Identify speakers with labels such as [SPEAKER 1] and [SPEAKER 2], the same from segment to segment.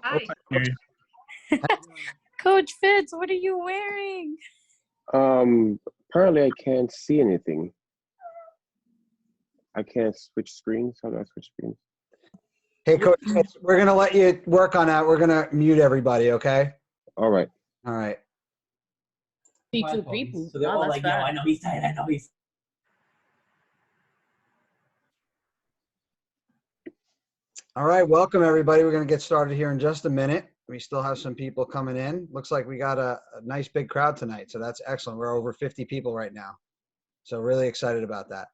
[SPEAKER 1] Hi.
[SPEAKER 2] Coach.
[SPEAKER 3] Coach Fitz, what are you wearing?
[SPEAKER 4] Apparently I can't see anything. I can't switch screens. How do I switch screens?
[SPEAKER 1] Hey, Coach Fitz, we're going to let you work on that. We're going to mute everybody, okay?
[SPEAKER 4] All right.
[SPEAKER 1] All right.
[SPEAKER 3] Two people.
[SPEAKER 2] So they're all like, yo, I know he's tight. I know he's.
[SPEAKER 1] All right, welcome everybody. We're going to get started here in just a minute. We still have some people coming in. Looks like we got a nice big crowd tonight, so that's excellent. We're over 50 people right now. So really excited about that.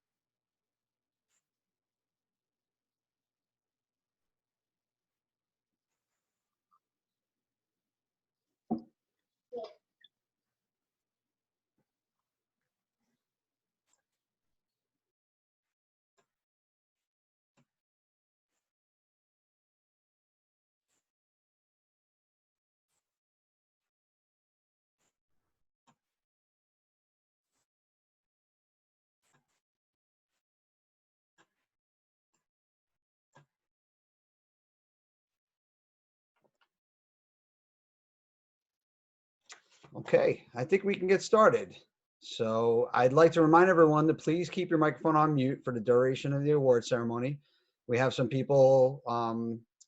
[SPEAKER 1] Okay, I think we can get started. So I'd like to remind everyone to please keep your microphone on mute for the duration of the award ceremony. We have some people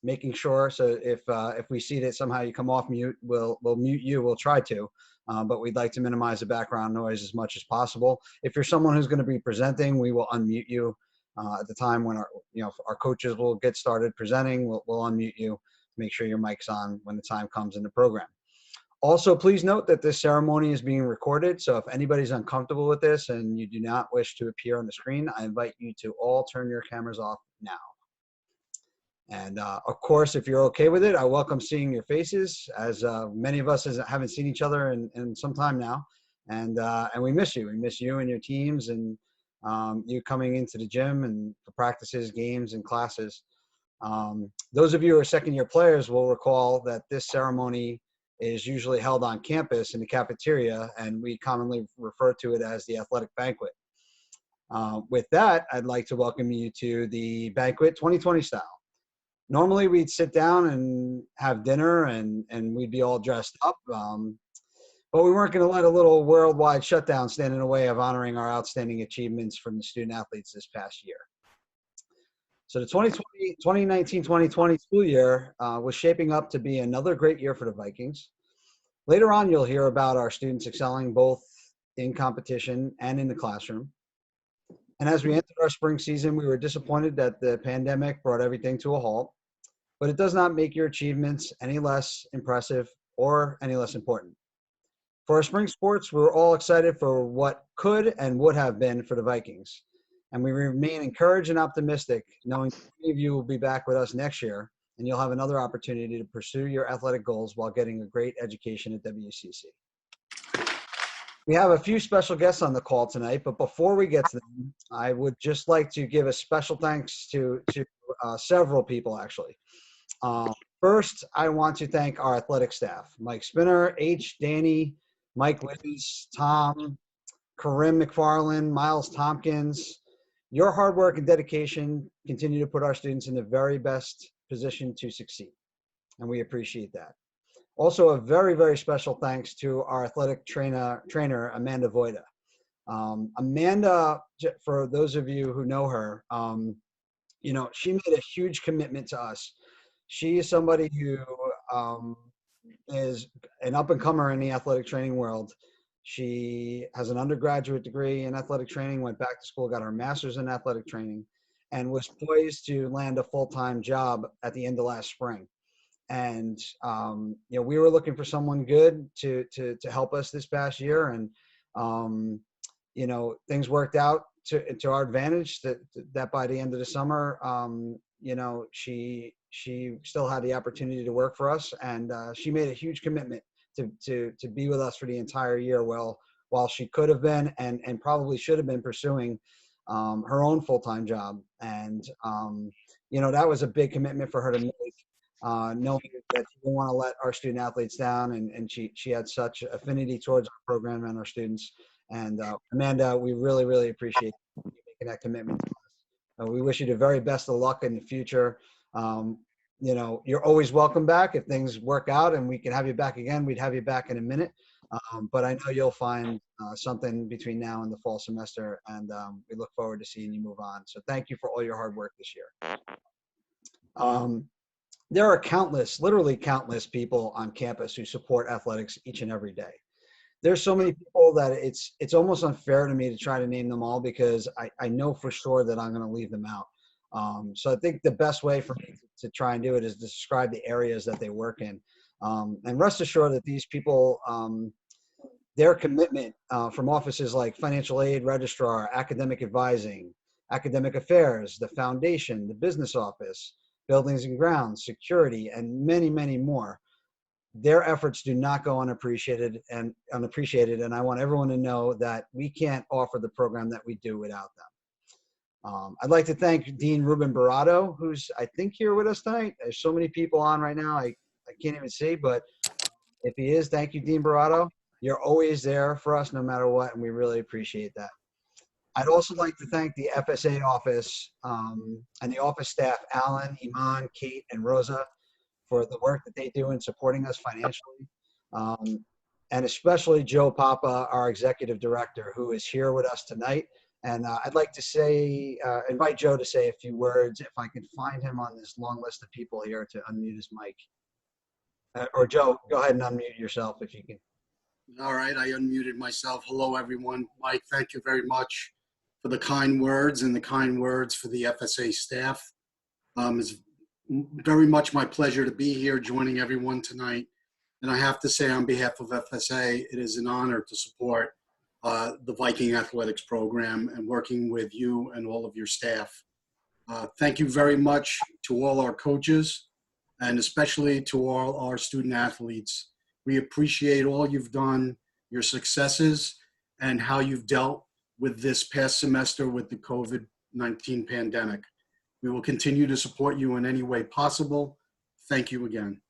[SPEAKER 1] making sure, so if we see that somehow you come off mute, we'll mute you. We'll try to, but we'd like to minimize the background noise as much as possible. If you're someone who's going to be presenting, we will unmute you at the time when our coaches will get started presenting. We'll unmute you to make sure your mic's on when the time comes in the program. Also, please note that this ceremony is being recorded, so if anybody's uncomfortable with this and you do not wish to appear on the screen, I invite you to all turn your cameras off now. And of course, if you're okay with it, I welcome seeing your faces, as many of us haven't seen each other in some time now, and we miss you. We miss you and your teams, and you coming into the gym and for practices, games, and classes. Those of you who are second-year players will recall that this ceremony is usually held on campus in the cafeteria, and we commonly refer to it as the athletic banquet. With that, I'd like to welcome you to the banquet 2020 style. Normally we'd sit down and have dinner and we'd be all dressed up, but we weren't going to let a little worldwide shutdown stand in the way of honoring our outstanding achievements from the student athletes this past year. So the 2019-2020 school year was shaping up to be another great year for the Vikings. Later on, you'll hear about our students excelling both in competition and in the classroom. And as we entered our spring season, we were disappointed that the pandemic brought everything to a halt, but it does not make your achievements any less impressive or any less important. For our spring sports, we were all excited for what could and would have been for the Vikings. And we remain encouraged and optimistic, knowing many of you will be back with us next year, and you'll have another opportunity to pursue your athletic goals while getting a great education at WCC. We have a few special guests on the call tonight, but before we get to them, I would just like to give a special thanks to several people, actually. First, I want to thank our athletic staff, Mike Spinner, Danny, Mike Liz, Tom, Karim McFarland, Miles Tompkins. Your hard work and dedication continue to put our students in the very best position to succeed, and we appreciate that. Also, a very, very special thanks to our athletic trainer Amanda Voida. Amanda, for those of you who know her, she made a huge commitment to us. She is somebody who is an up-and-comer in the athletic training world. She has an undergraduate degree in athletic training, went back to school, got her master's in athletic training, and was poised to land a full-time job at the end of last spring. And we were looking for someone good to help us this past year, and things worked out to our advantage. That by the end of the summer, she still had the opportunity to work for us, and she made a huge commitment to be with us for the entire year. While she could have been and probably should have been pursuing her own full-time job, and that was a big commitment for her to make. Knowing that she didn't want to let our student athletes down, and she had such affinity towards our program and our students. And Amanda, we really, really appreciate you making that commitment to us. We wish you the very best of luck in the future. you're always welcome back. If things work out and we can have you back again, we'd have you back in a minute. But I know you'll find something between now and the fall semester, and we look forward to seeing you move on. So thank you for all your hard work this year. There are countless, literally countless people on campus who support athletics each and every day. There's so many people that it's almost unfair to me to try to name them all, because I know for sure that I'm going to leave them out. So I think the best way for me to try and do it is describe the areas that they work in. And rest assured that these people, their commitment from offices like financial aid, registrar, academic advising, academic affairs, the foundation, the business office, buildings and grounds, security, and many, many more. Their efforts do not go unappreciated. And I want everyone to know that we can't offer the program that we do without them. I'd like to thank Dean Ruben Barato, who's I think here with us tonight. There's so many people on right now, I can't even see, but if he is, thank you, Dean Barato. You're always there for us no matter what, and we really appreciate that. I'd also like to thank the FSA office and the office staff, Alan, Iman, Kate, and Rosa, for the work that they do in supporting us financially. And especially Joe Papa, our executive director, who is here with us tonight. And I'd like to say, invite Joe to say a few words, if I can find him on this long list of people here to unmute his mic. Or Joe, go ahead and unmute yourself if you can.
[SPEAKER 5] All right, I unmuted myself. Hello, everyone. Mike, thank you very much for the kind words and the kind words for the FSA staff. It's very much my pleasure to be here joining everyone tonight. And I have to say, on behalf of FSA, it is an honor to support the Viking Athletics program and working with you and all of your staff. Thank you very much to all our coaches, and especially to all our student athletes. We appreciate all you've done, your successes, and how you've dealt with this past semester with the COVID-19 pandemic. We will continue to support you in any way possible. Thank you again.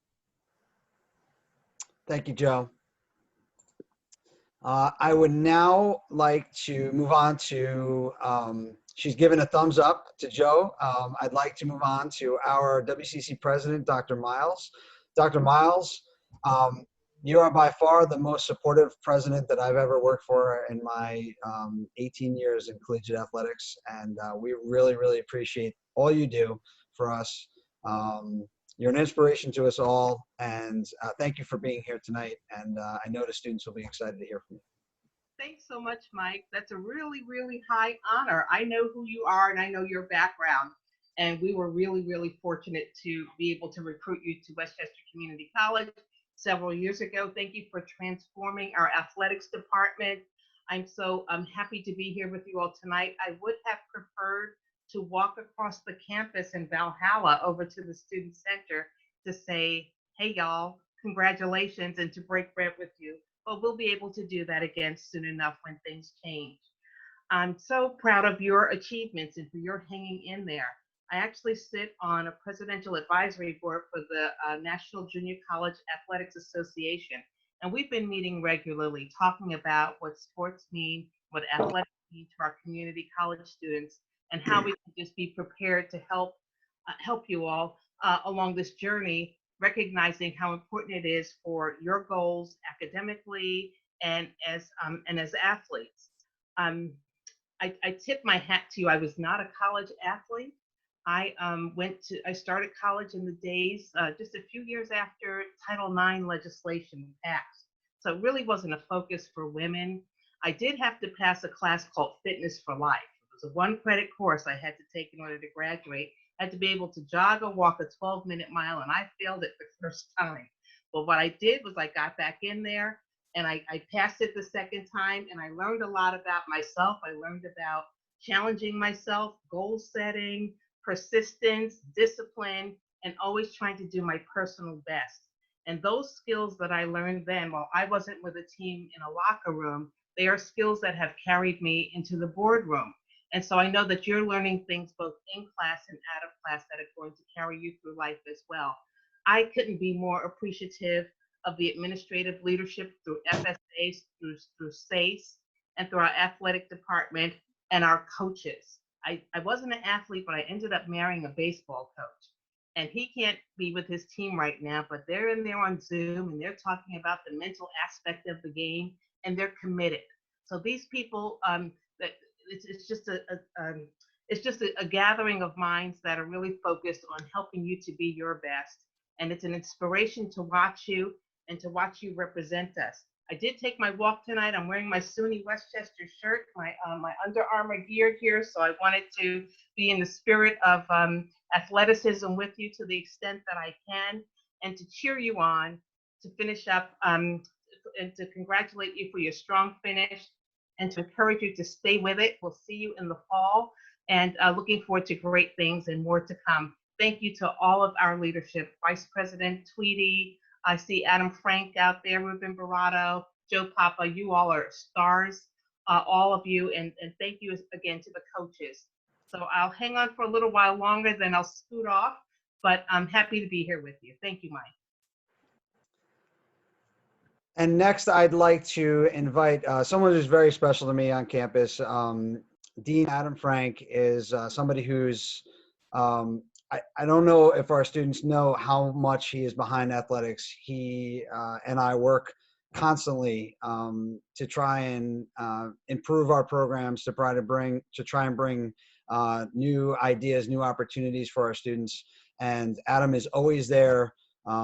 [SPEAKER 1] Thank you, Joe. I would now like to move on to, she's given a thumbs up to Joe. I'd like to move on to our WCC president, Dr. Miles. Dr. Miles, you are by far the most supportive president that I've ever worked for in my 18 years in collegiate athletics. And we really, really appreciate all you do for us. You're an inspiration to us all, and thank you for being here tonight. And I know the students will be excited to hear from you.
[SPEAKER 6] Thanks so much, Mike. That's a really, really high honor. I know who you are and I know your background. And we were really, really fortunate to be able to recruit you to Westchester Community College several years ago. Thank you for transforming our athletics department. I'm so happy to be here with you all tonight. I would have preferred to walk across the campus in Valhalla over to the Student Center to say, hey, y'all, congratulations, and to break bread with you. But we'll be able to do that again soon enough when things change. I'm so proud of your achievements and for your hanging in there. I actually sit on a presidential advisory board for the National Junior College Athletics Association. And we've been meeting regularly, talking about what sports mean, what athletics mean to our community college students, and how we can just be prepared to help you all along this journey, recognizing how important it is for your goals academically and as athletes. I tip my hat to you. I was not a college athlete. I started college in the days just a few years after Title IX legislation passed. So it really wasn't a focus for women. I did have to pass a class called Fitness for Life. It was a 1-credit course I had to take in order to graduate. I had to be able to jog or walk a 12-minute mile, and I failed it the first time. But what I did was I got back in there, and I passed it the second time, and I learned a lot about myself. I learned about challenging myself, goal setting, persistence, discipline, and always trying to do my personal best. And those skills that I learned then, while I wasn't with a team in a locker room, they are skills that have carried me into the boardroom. And so I know that you're learning things both in class and out of class that are going to carry you through life as well. I couldn't be more appreciative of the administrative leadership through FSA, through SACE, and through our athletic department and our coaches. I wasn't an athlete, but I ended up marrying a baseball coach. and he can't be with his team right now, but they're in there on Zoom and they're talking about the mental aspect of the game, and they're committed. So these people, that it's just it's just a gathering of minds that are really focused on helping you to be your best. And it's an inspiration to watch you and to watch you represent us. I did take my walk tonight. I'm wearing my SUNY Westchester shirt, my Under Armour gear here. So I wanted to be in the spirit of athleticism with you to the extent that I can, and to cheer you on, to finish up, and to congratulate you for your strong finish, and to encourage you to stay with it. We'll see you in the fall, and looking forward to great things and more to come. Thank you to all of our leadership, Vice President Tweedy. I see Adam Frank out there, Ruben Barato, Joe Papa. You all are stars, all of you, and thank you again to the coaches. So I'll hang on for a little while longer, then I'll scoot off, but I'm happy to be here with you. Thank you, Mike.
[SPEAKER 1] And next, I'd like to invite someone who's very special to me on campus. Dean Adam Frank is somebody who's, I don't know if our students know how much he is behind athletics. He and I work constantly to try and improve our programs, to try and bring new ideas, new opportunities for our students. And Adam is always there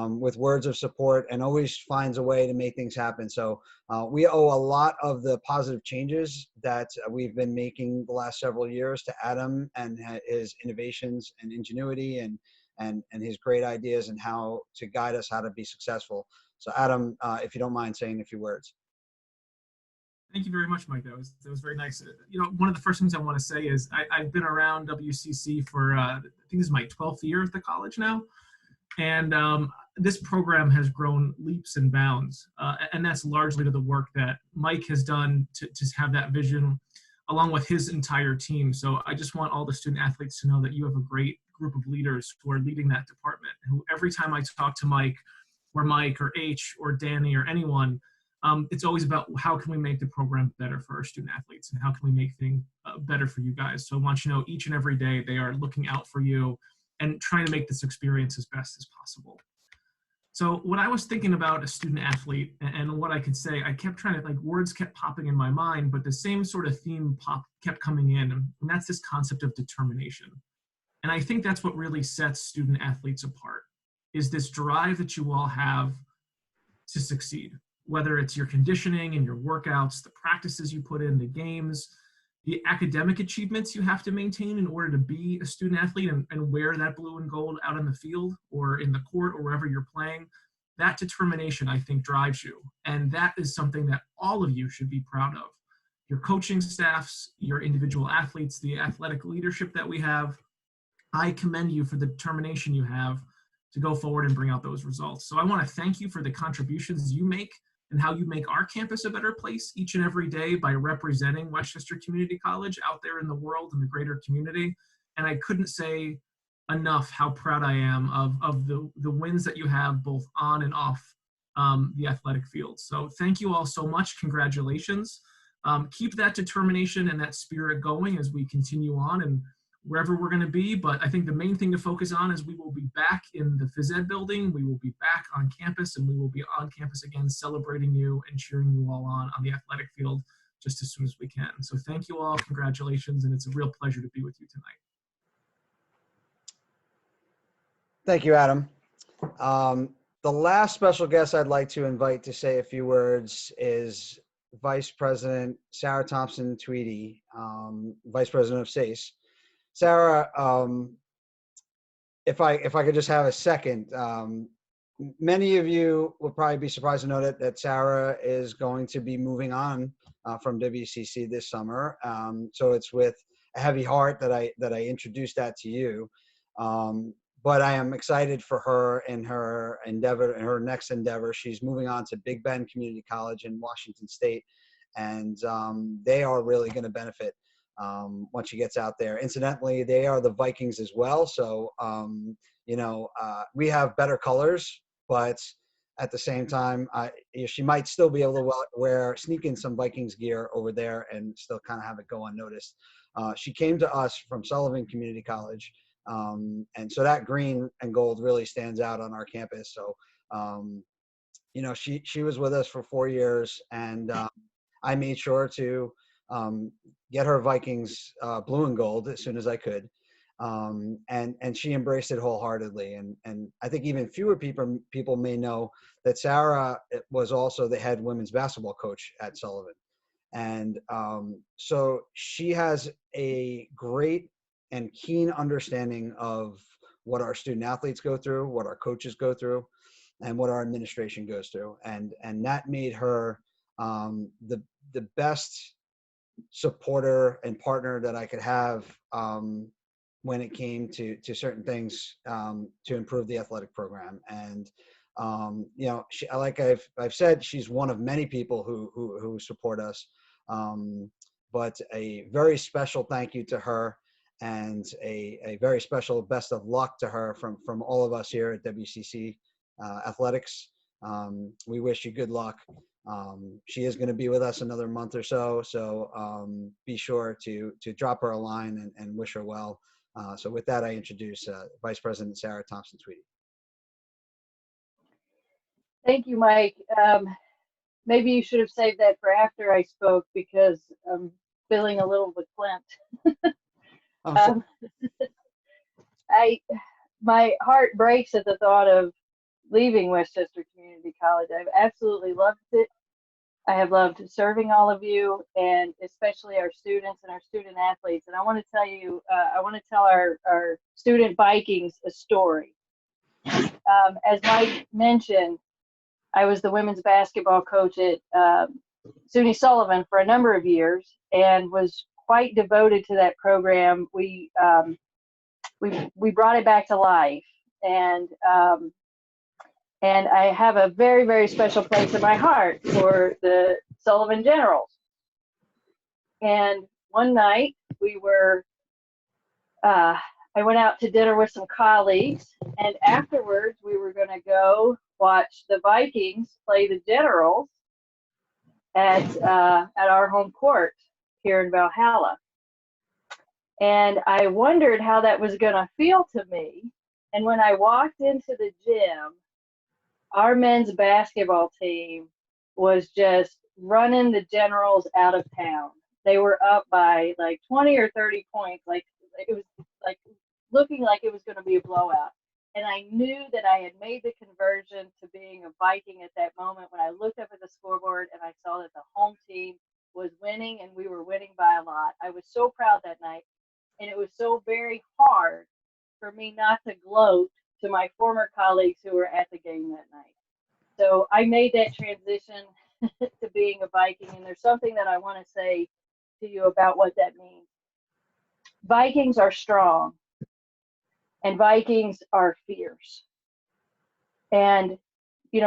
[SPEAKER 1] with words of support and always finds a way to make things happen. So we owe a lot of the positive changes that we've been making the last several years to Adam and his innovations and ingenuity and his great ideas and how to guide us how to be successful. So Adam, if you don't mind saying a few words.
[SPEAKER 7] Thank you very much, Mike. That was very nice. You know, one of the first things I want to say is I've been around WCC for I think this is my 12th year at the college now, and this program has grown leaps and bounds, and that's largely to the work that Mike has done to have that vision, along with his entire team. So I just want all the student athletes to know that you have a great group of leaders who are leading that department. Who every time I talk to Mike or H or Danny or anyone. It's always about how can we make the program better for our student athletes and how can we make things better for you guys. So I want you to know each and every day they are looking out for you and trying to make this experience as best as possible. So what I was thinking about a student athlete and what I could say, I kept trying to, like, words kept popping in my mind, but the same sort of theme kept coming in, and that's this concept of determination. And I think that's what really sets student athletes apart, is this drive that you all have to succeed. Whether it's your conditioning and your workouts, the practices you put in, the games, the academic achievements you have to maintain in order to be a student athlete and wear that blue and gold out in the field or in the court or wherever you're playing, that determination, I think, drives you. And that is something that all of you should be proud of. Your coaching staffs, your individual athletes, the athletic leadership that we have, I commend you for the determination you have to go forward and bring out those results. So I want to thank you for the contributions you make and how you make our campus a better place each and every day by representing Westchester Community College out there in the world and the greater community. And I couldn't say enough how proud I am of the wins that you have both on and off the athletic field. So thank you all so much. Congratulations. Keep that determination and that spirit going as we continue on and wherever we're going to be. But I think the main thing to focus on is we will be back in the phys ed building. We will be back on campus, and we will be on campus again, celebrating you and cheering you all on the athletic field just as soon as we can. So thank you all. Congratulations. And it's a real pleasure to be with you tonight.
[SPEAKER 1] Thank you, Adam. The last special guest I'd like to invite to say a few words is Vice President Sarah Thompson Tweedy, Vice President of SACE. Sarah, if I could just have a second, many of you will probably be surprised to know that Sarah is going to be moving on from WCC this summer. So it's with a heavy heart that I introduced that to you. But I am excited for her in her endeavor, in her next endeavor. She's moving on to Big Bend Community College in Washington State, and they are really going to benefit once she gets out there. Incidentally, they are the Vikings as well. So, we have better colors, but at the same time, she might still be able to sneak in some Vikings gear over there and still kind of have it go unnoticed. She came to us from Sullivan Community College, And so that green and gold really stands out on our campus. So, she was with us for 4 years, and I made sure to get her Vikings blue and gold as soon as I could. And she embraced it wholeheartedly. And I think even fewer people may know that Sarah was also the head women's basketball coach at Sullivan. And so she has a great and keen understanding of what our student athletes go through, what our coaches go through, and what our administration goes through. And that made her the best supporter and partner that I could have when it came to certain things to improve the athletic program. And like I've said, she's one of many people who support us. But a very special thank you to her, and a very special best of luck to her from all of us here at WCC Athletics. We wish you good luck. She is going to be with us another month or so, be sure to drop her a line and wish her well. So with that, I introduce Vice President Sarah Thompson-Tweedy.
[SPEAKER 3] Thank you, Mike. Maybe you should have saved that for after I spoke, because I'm feeling a little verklempt. My heart breaks at the thought of leaving Westchester Community College. I've absolutely loved it. I have loved serving all of you, and especially our students and our student athletes. And I want to tell you, I want to tell our student Vikings a story. As Mike mentioned, I was the women's basketball coach at SUNY Sullivan for a number of years, and was quite devoted to that program. We brought it back to life, and I have a very, very special place in my heart for the Sullivan Generals. And one night I went out to dinner with some colleagues, and afterwards we were going to go watch the Vikings play the Generals at our home court here in Valhalla. And I wondered how that was going to feel to me. And when I walked into the gym, our men's basketball team was just running the Generals out of town. They were up by like 20 or 30 points. Like, it was like looking like it was going to be a blowout. And I knew that I had made the conversion to being a Viking at that moment when I looked up at the scoreboard and I saw that the home team was winning, and we were winning by a lot. I was so proud that night, and it was so very hard for me not to gloat to my former colleagues who were at the game that night. So I made that transition to being a Viking, and there's something that I want to say to you about what that means. Vikings are strong, and Vikings are fierce. And,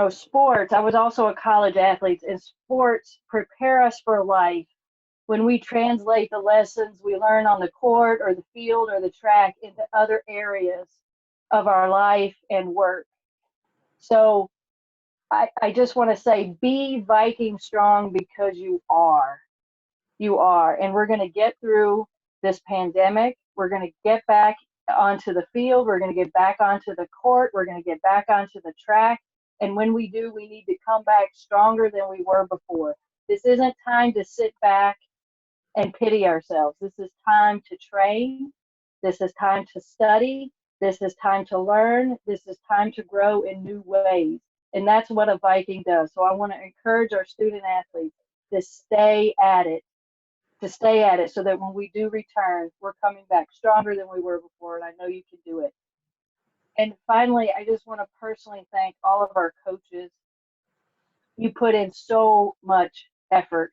[SPEAKER 3] sports, I was also a college athlete, and sports prepare us for life when we translate the lessons we learn on the court or the field or the track into other areas of our life and work. So I just want to say, be Viking strong, because you are. You are. And we're going to get through this pandemic. We're going to get back onto the field. We're going to get back onto the court. We're going to get back onto the track. And when we do, we need to come back stronger than we were before. This isn't time to sit back and pity ourselves. This is time to train. This is time to study. This is time to learn. This is time to grow in new ways. And that's what a Viking does. So I want to encourage our student athletes to stay at it, so that when we do return, we're coming back stronger than we were before. And I know you can do it. And finally, I just want to personally thank all of our coaches. You put in so much effort.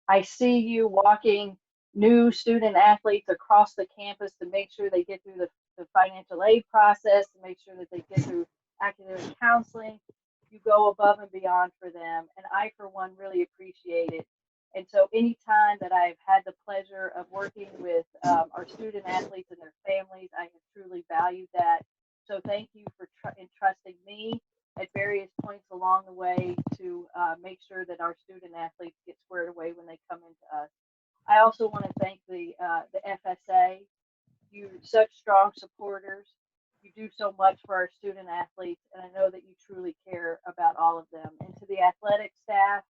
[SPEAKER 3] I see you walking new student athletes across the campus to make sure they get through the financial aid process, to make sure that they get through academic counseling. You go above and beyond for them, and I, for one, really appreciate it. And so anytime that I've had the pleasure of working with our student athletes and their families, I have truly valued that. So thank you for entrusting me at various points along the way to make sure that our student athletes get squared away when they come into us. I also want to thank the FSA You're such strong supporters. You do so much for our student athletes, and I know that you truly care about all of them. And to the athletic staff,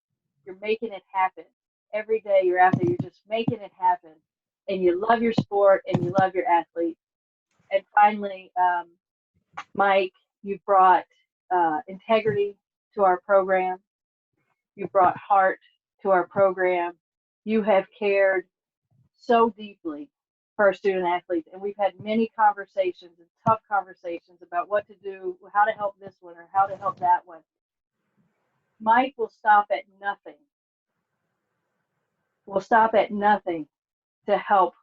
[SPEAKER 3] you're making it happen. Every day you're out there, you're just making it happen. And you love your sport and you love your athletes. And finally, Mike, you've brought integrity to our program. You brought heart to our program. You have cared so deeply for our student athletes, and we've had many conversations and tough conversations about what to do, how to help this one or how to help that one. Mike will stop at nothing. Will stop at nothing to help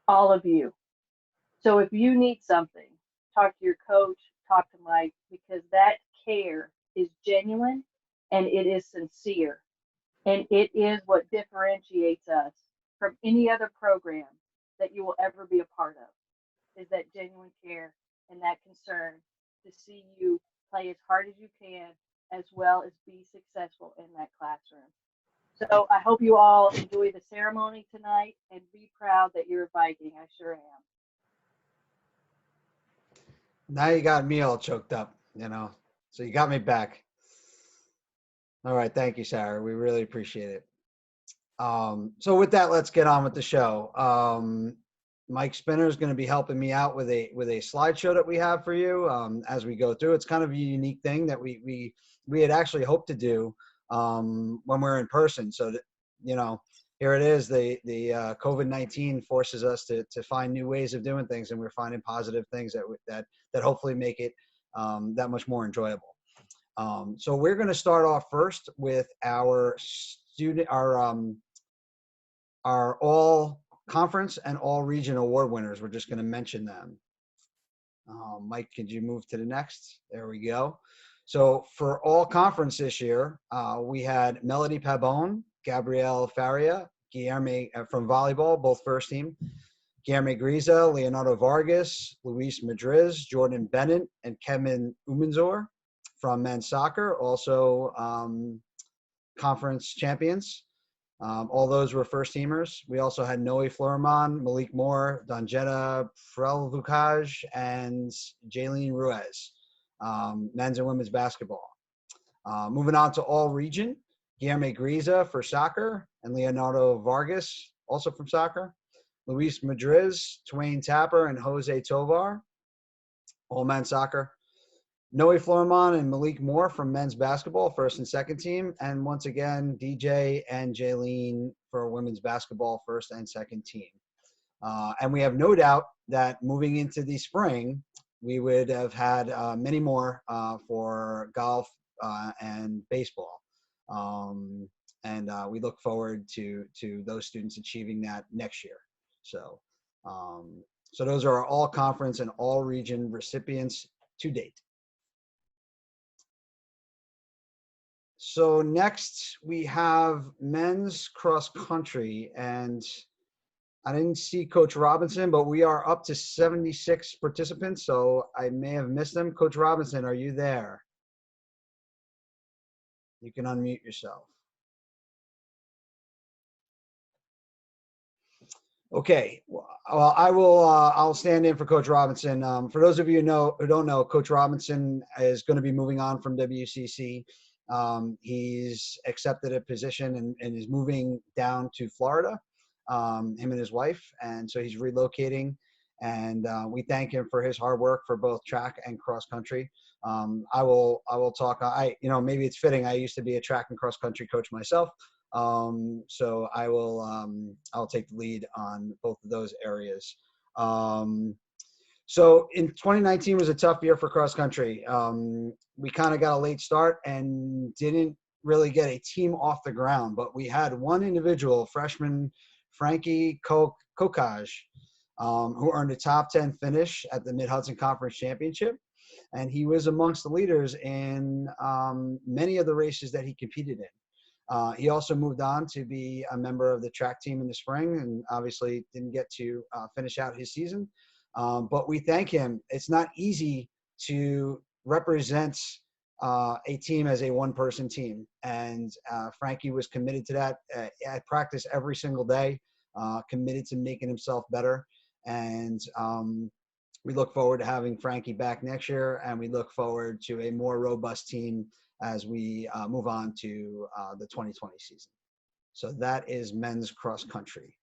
[SPEAKER 3] all of you. So if you need something, talk to your coach, talk to Mike, because that care is genuine and it is sincere. And it is what differentiates us from any other program that you will ever be a part of, is that genuine care and that concern to see you play as hard as you can, as well as be successful in that classroom. So I hope you all enjoy the ceremony tonight and be proud that you're a Viking. I sure am.
[SPEAKER 1] Now you got me all choked up, so you got me back. All right. Thank you, Sarah. We really appreciate it. So with that, let's get on with the show. Mike Spinner is going to be helping me out with a slideshow that we have for you as we go through. It's kind of a unique thing that we had actually hoped to do when we're in person. So that, here it is. The COVID-19 forces us to find new ways of doing things, and we're finding positive things that hopefully make it that much more enjoyable. So we're going to start off first with our all conference and all region award winners. We're just going to mention them. Mike, could you move to the next? There we go. So for all conference this year, we had Melody Pabon, Gabrielle Faria, Guillermo from volleyball, both first team, Guillermo Griza, Leonardo Vargas, Luis Madriz, Jordan Bennett, and Kevin Umanzor from men's soccer, also conference champions. All those were first teamers. We also had Noe Florman, Malik Moore, Donjeta Prelvukaj, and Jaylene Ruiz, men's and women's basketball. Moving on to all region, Guillermo Griza for soccer and Leonardo Vargas, also from soccer. Luis Madriz, Twain Tapper, and Jose Tovar, all men's soccer. Noe Florman and Malik Moore from men's basketball, first and second team. And once again, DJ and Jaylene for women's basketball, first and second team. And we have no doubt that moving into the spring, we would have had many more for golf and baseball. And we look forward to those students achieving that next year. So those are our all conference and all region recipients to date. So next we have men's cross country, and I didn't see Coach Robinson, but we are up to 76 participants, so I may have missed them. Coach Robinson, are you there? You can unmute yourself. Okay, well, I'll stand in for Coach Robinson. For those of you who don't know, Coach Robinson is going to be moving on from WCC. He's accepted a position and is moving down to Florida, him and his wife. And so he's relocating, and we thank him for his hard work for both track and cross country. I will talk, maybe it's fitting. I used to be a track and cross country coach myself. So I'll take the lead on both of those areas. So in 2019 was a tough year for cross country. We kind of got a late start and didn't really get a team off the ground, but we had one individual, freshman Frankie Kokaj, who earned a top 10 finish at the Mid-Hudson Conference Championship. And he was amongst the leaders in many of the races that he competed in. He also moved on to be a member of the track team in the spring, and obviously didn't get to finish out his season. But we thank him. It's not easy to represent a team as a one-person team. And Frankie was committed to that at practice every single day, committed to making himself better. And we look forward to having Frankie back next year, and we look forward to a more robust team as we move on to the 2020 season. So that is men's cross country.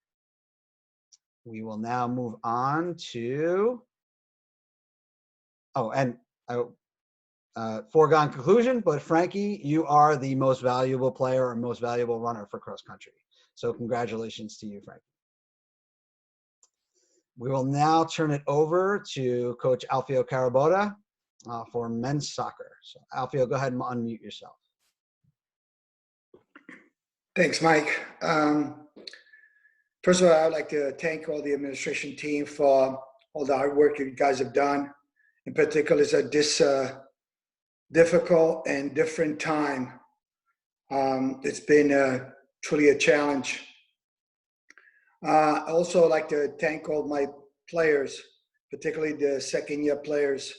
[SPEAKER 1] We will now move on to, foregone conclusion, but Frankie, you are the most valuable player or most valuable runner for cross country. So congratulations to you, Frankie. We will now turn it over to Coach Alfio Carabota for men's soccer. So Alfio, go ahead and unmute yourself.
[SPEAKER 8] Thanks, Mike. First of all, I'd like to thank all the administration team for all the hard work you guys have done. In particular, at this difficult and different time. It's been truly a challenge. I also like to thank all my players, particularly the second-year players,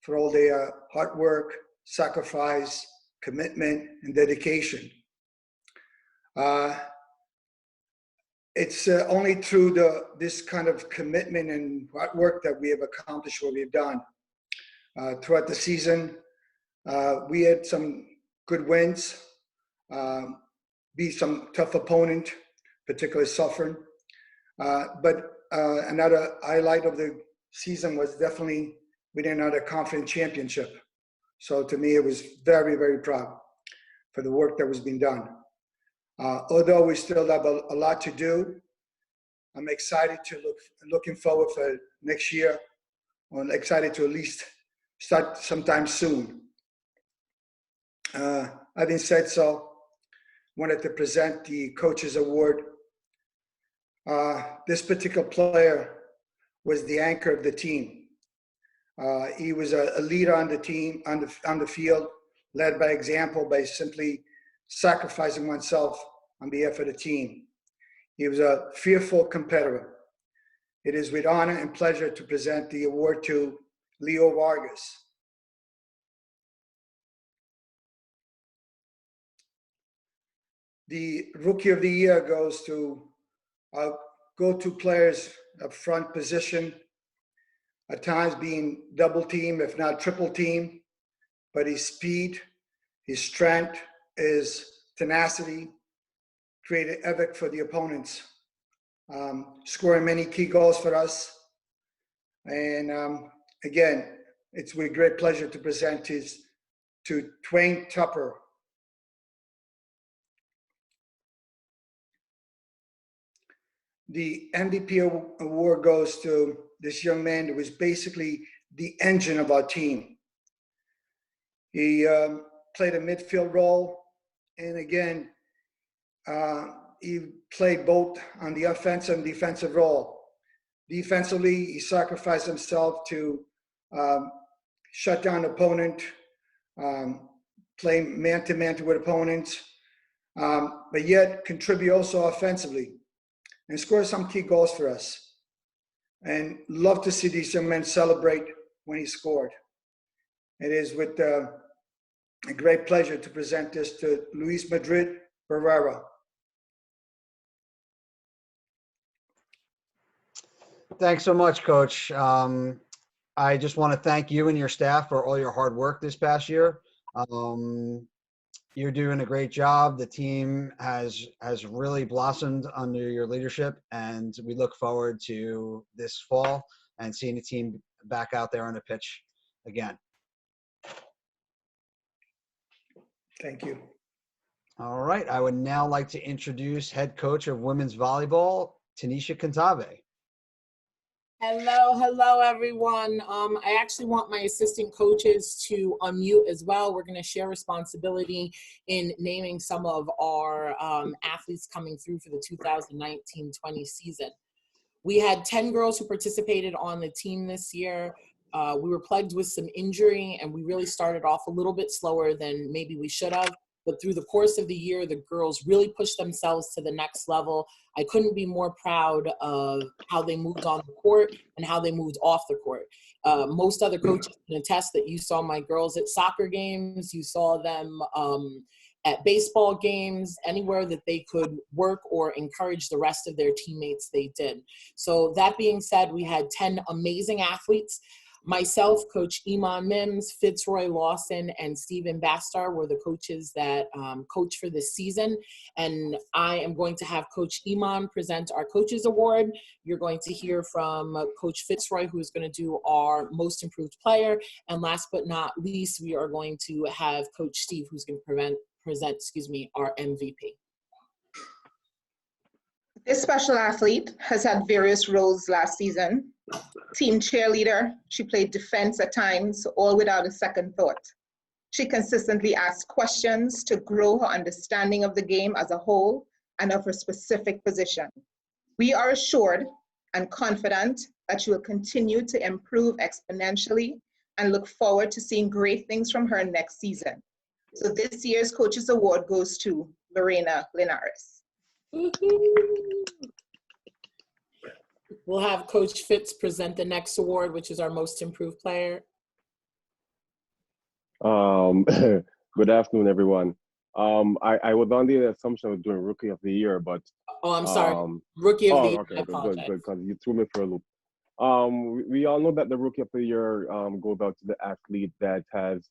[SPEAKER 8] for all their hard work, sacrifice, commitment, and dedication. It's only through this kind of commitment and hard work that we have accomplished what we've done. Throughout the season, we had some good wins, beat some tough opponent, particularly Suffern. But another highlight of the season was definitely winning another conference championship. So to me, it was very, very proud for the work that was being done. Although we still have a lot to do, I'm excited to looking forward for next year. I'm excited to at least start sometime soon. Having said so, wanted to present the Coaches Award. This particular player was the anchor of the team. He was a leader on the team, on the field, led by example by simply sacrificing oneself on behalf of the team. He was a fearful competitor. It is with honor and pleasure to present the award to Leo Vargas. The Rookie of the Year goes to go-to players up front position, at times being double team, if not triple team, but his speed, his strength, his tenacity created havoc for the opponents, scoring many key goals for us. And again, it's with great pleasure to present to Twain Tupper. The MVP award goes to this young man who was basically the engine of our team. He played a midfield role, and again, he played both on the offensive and defensive role. Defensively, he sacrificed himself to shut down opponent, play man-to-man with opponents, but yet contribute also offensively and score some key goals for us. And love to see these young men celebrate when he scored. It is with a great pleasure to present this to Luis Madrid Barrera.
[SPEAKER 1] Thanks so much, Coach. I just want to thank you and your staff for all your hard work this past year. You're doing a great job. The team has really blossomed under your leadership, and we look forward to this fall and seeing the team back out there on the pitch again.
[SPEAKER 8] Thank you.
[SPEAKER 1] All right. I would now like to introduce head coach of women's volleyball, Tanisha Cantave.
[SPEAKER 2] Hello, everyone. I actually want my assistant coaches to unmute as well. We're going to share responsibility in naming some of our athletes coming through for the 2019-20 season. We had 10 girls who participated on the team this year. We were plagued with some injury, and we really started off a little bit slower than maybe we should have. But through the course of the year, the girls really pushed themselves to the next level. I couldn't be more proud of how they moved on the court and how they moved off the court. Most other coaches can attest that you saw my girls at soccer games. You saw them at baseball games, anywhere that they could work or encourage the rest of their teammates, they did. So that being said, we had 10 amazing athletes. Myself, Coach Iman Mims, Fitzroy Lawson, and Stephen Bastar were the coaches that coached for this season. And I am going to have Coach Iman present our Coaches Award. You're going to hear from Coach Fitzroy, who is going to do our Most Improved Player. And last but not least, we are going to have Coach Steve, who's going to present our MVP.
[SPEAKER 9] This special athlete has had various roles last season. Team cheerleader, she played defense at times, all without a second thought. She consistently asked questions to grow her understanding of the game as a whole and of her specific position. We are assured and confident that she will continue to improve exponentially and look forward to seeing great things from her next season. So this year's Coaches Award goes to Lorena Linares.
[SPEAKER 2] We'll have Coach Fitz present the next award, which is our Most Improved Player.
[SPEAKER 4] Good afternoon, everyone. I was on the assumption of doing Rookie of the Year, but
[SPEAKER 2] Oh, I'm sorry. Rookie of the Year.
[SPEAKER 4] okay,
[SPEAKER 2] I apologize.
[SPEAKER 4] good, because you threw me for a loop. We all know that the Rookie of the Year goes out to the athlete that has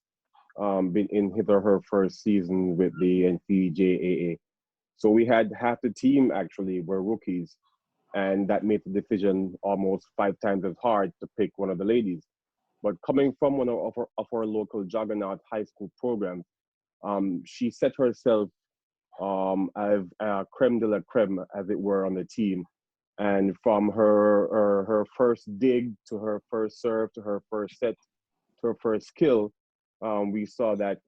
[SPEAKER 4] been in his or her first season with the NCJAA. So we had half the team actually were rookies, and that made the decision almost 5 times as hard to pick one of the ladies. But coming from one of our local juggernaut high school programs, she set herself as a creme de la creme, as it were, on the team. And from her first dig to her first serve to her first set to her first skill, we saw that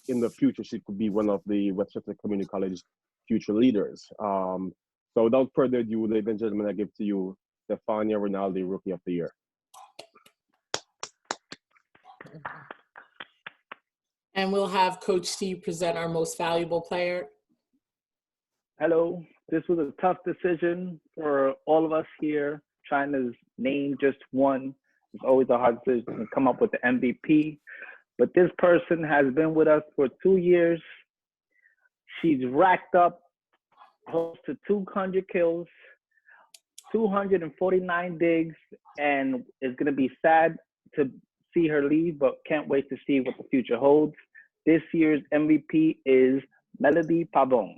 [SPEAKER 4] in the future she could be one of the Westchester Community College future leaders. So without further ado, ladies and gentlemen, I give to you Stefania Rinaldi, Rookie of the Year.
[SPEAKER 2] And we'll have Coach Steve present our Most Valuable Player.
[SPEAKER 10] Hello. This was a tough decision for all of us here, trying to name just one. It's always a hard decision to come up with the MVP. But this person has been with us for 2 years. She's racked up close to 200 kills, 249 digs, and it's going to be sad to see her leave, but can't wait to see what the future holds. This year's MVP is Melody Pavon.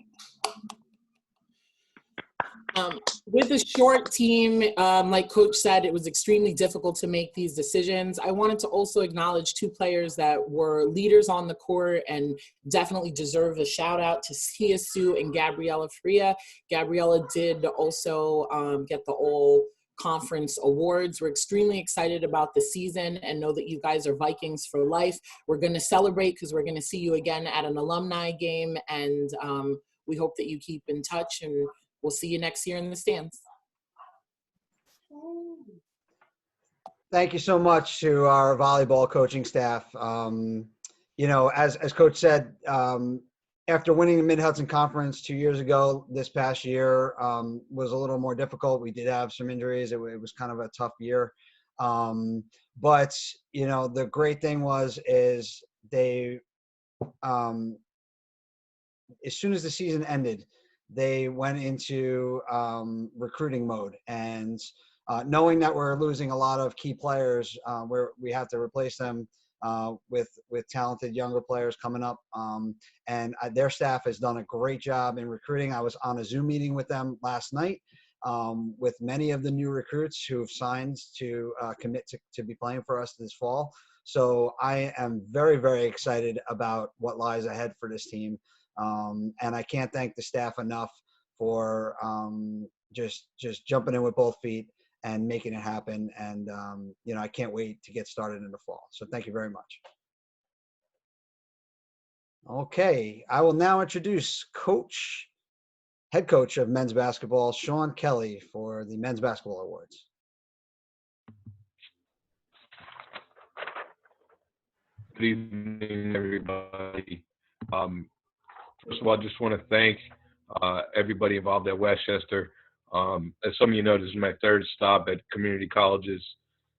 [SPEAKER 2] With a short team, like Coach said, it was extremely difficult to make these decisions. I wanted to also acknowledge 2 players that were leaders on the court and definitely deserve a shout out to Tia Sue and Gabriella Faria. Gabriella did also get the All Conference awards. We're extremely excited about the season and know that you guys are Vikings for life. We're going to celebrate because we're going to see you again at an alumni game, and we hope that you keep in touch, and we'll see you next year in the stands.
[SPEAKER 1] Thank you so much to our volleyball coaching staff. You know, as Coach said, after winning the Mid-Hudson Conference 2 years ago, this past year was a little more difficult. We did have some injuries. It was kind of a tough year. But, you know, the great thing is they, as soon as the season ended, they went into recruiting mode, and knowing that we're losing a lot of key players, where we have to replace them with talented younger players coming up, and their staff has done a great job in recruiting. I was on a Zoom meeting with them last night with many of the new recruits who've signed to commit to be playing for us this fall. So I am very, very excited about what lies ahead for this team. And I can't thank the staff enough for just jumping in with both feet and making it happen. And, you know, I can't wait to get started in the fall. So thank you very much. Okay, I will now introduce head coach of men's basketball, Sean Kelly, for the Men's Basketball Awards.
[SPEAKER 11] Good evening, everybody. First of all, I just want to thank everybody involved at Westchester. As some of you know, this is my 3rd stop at community colleges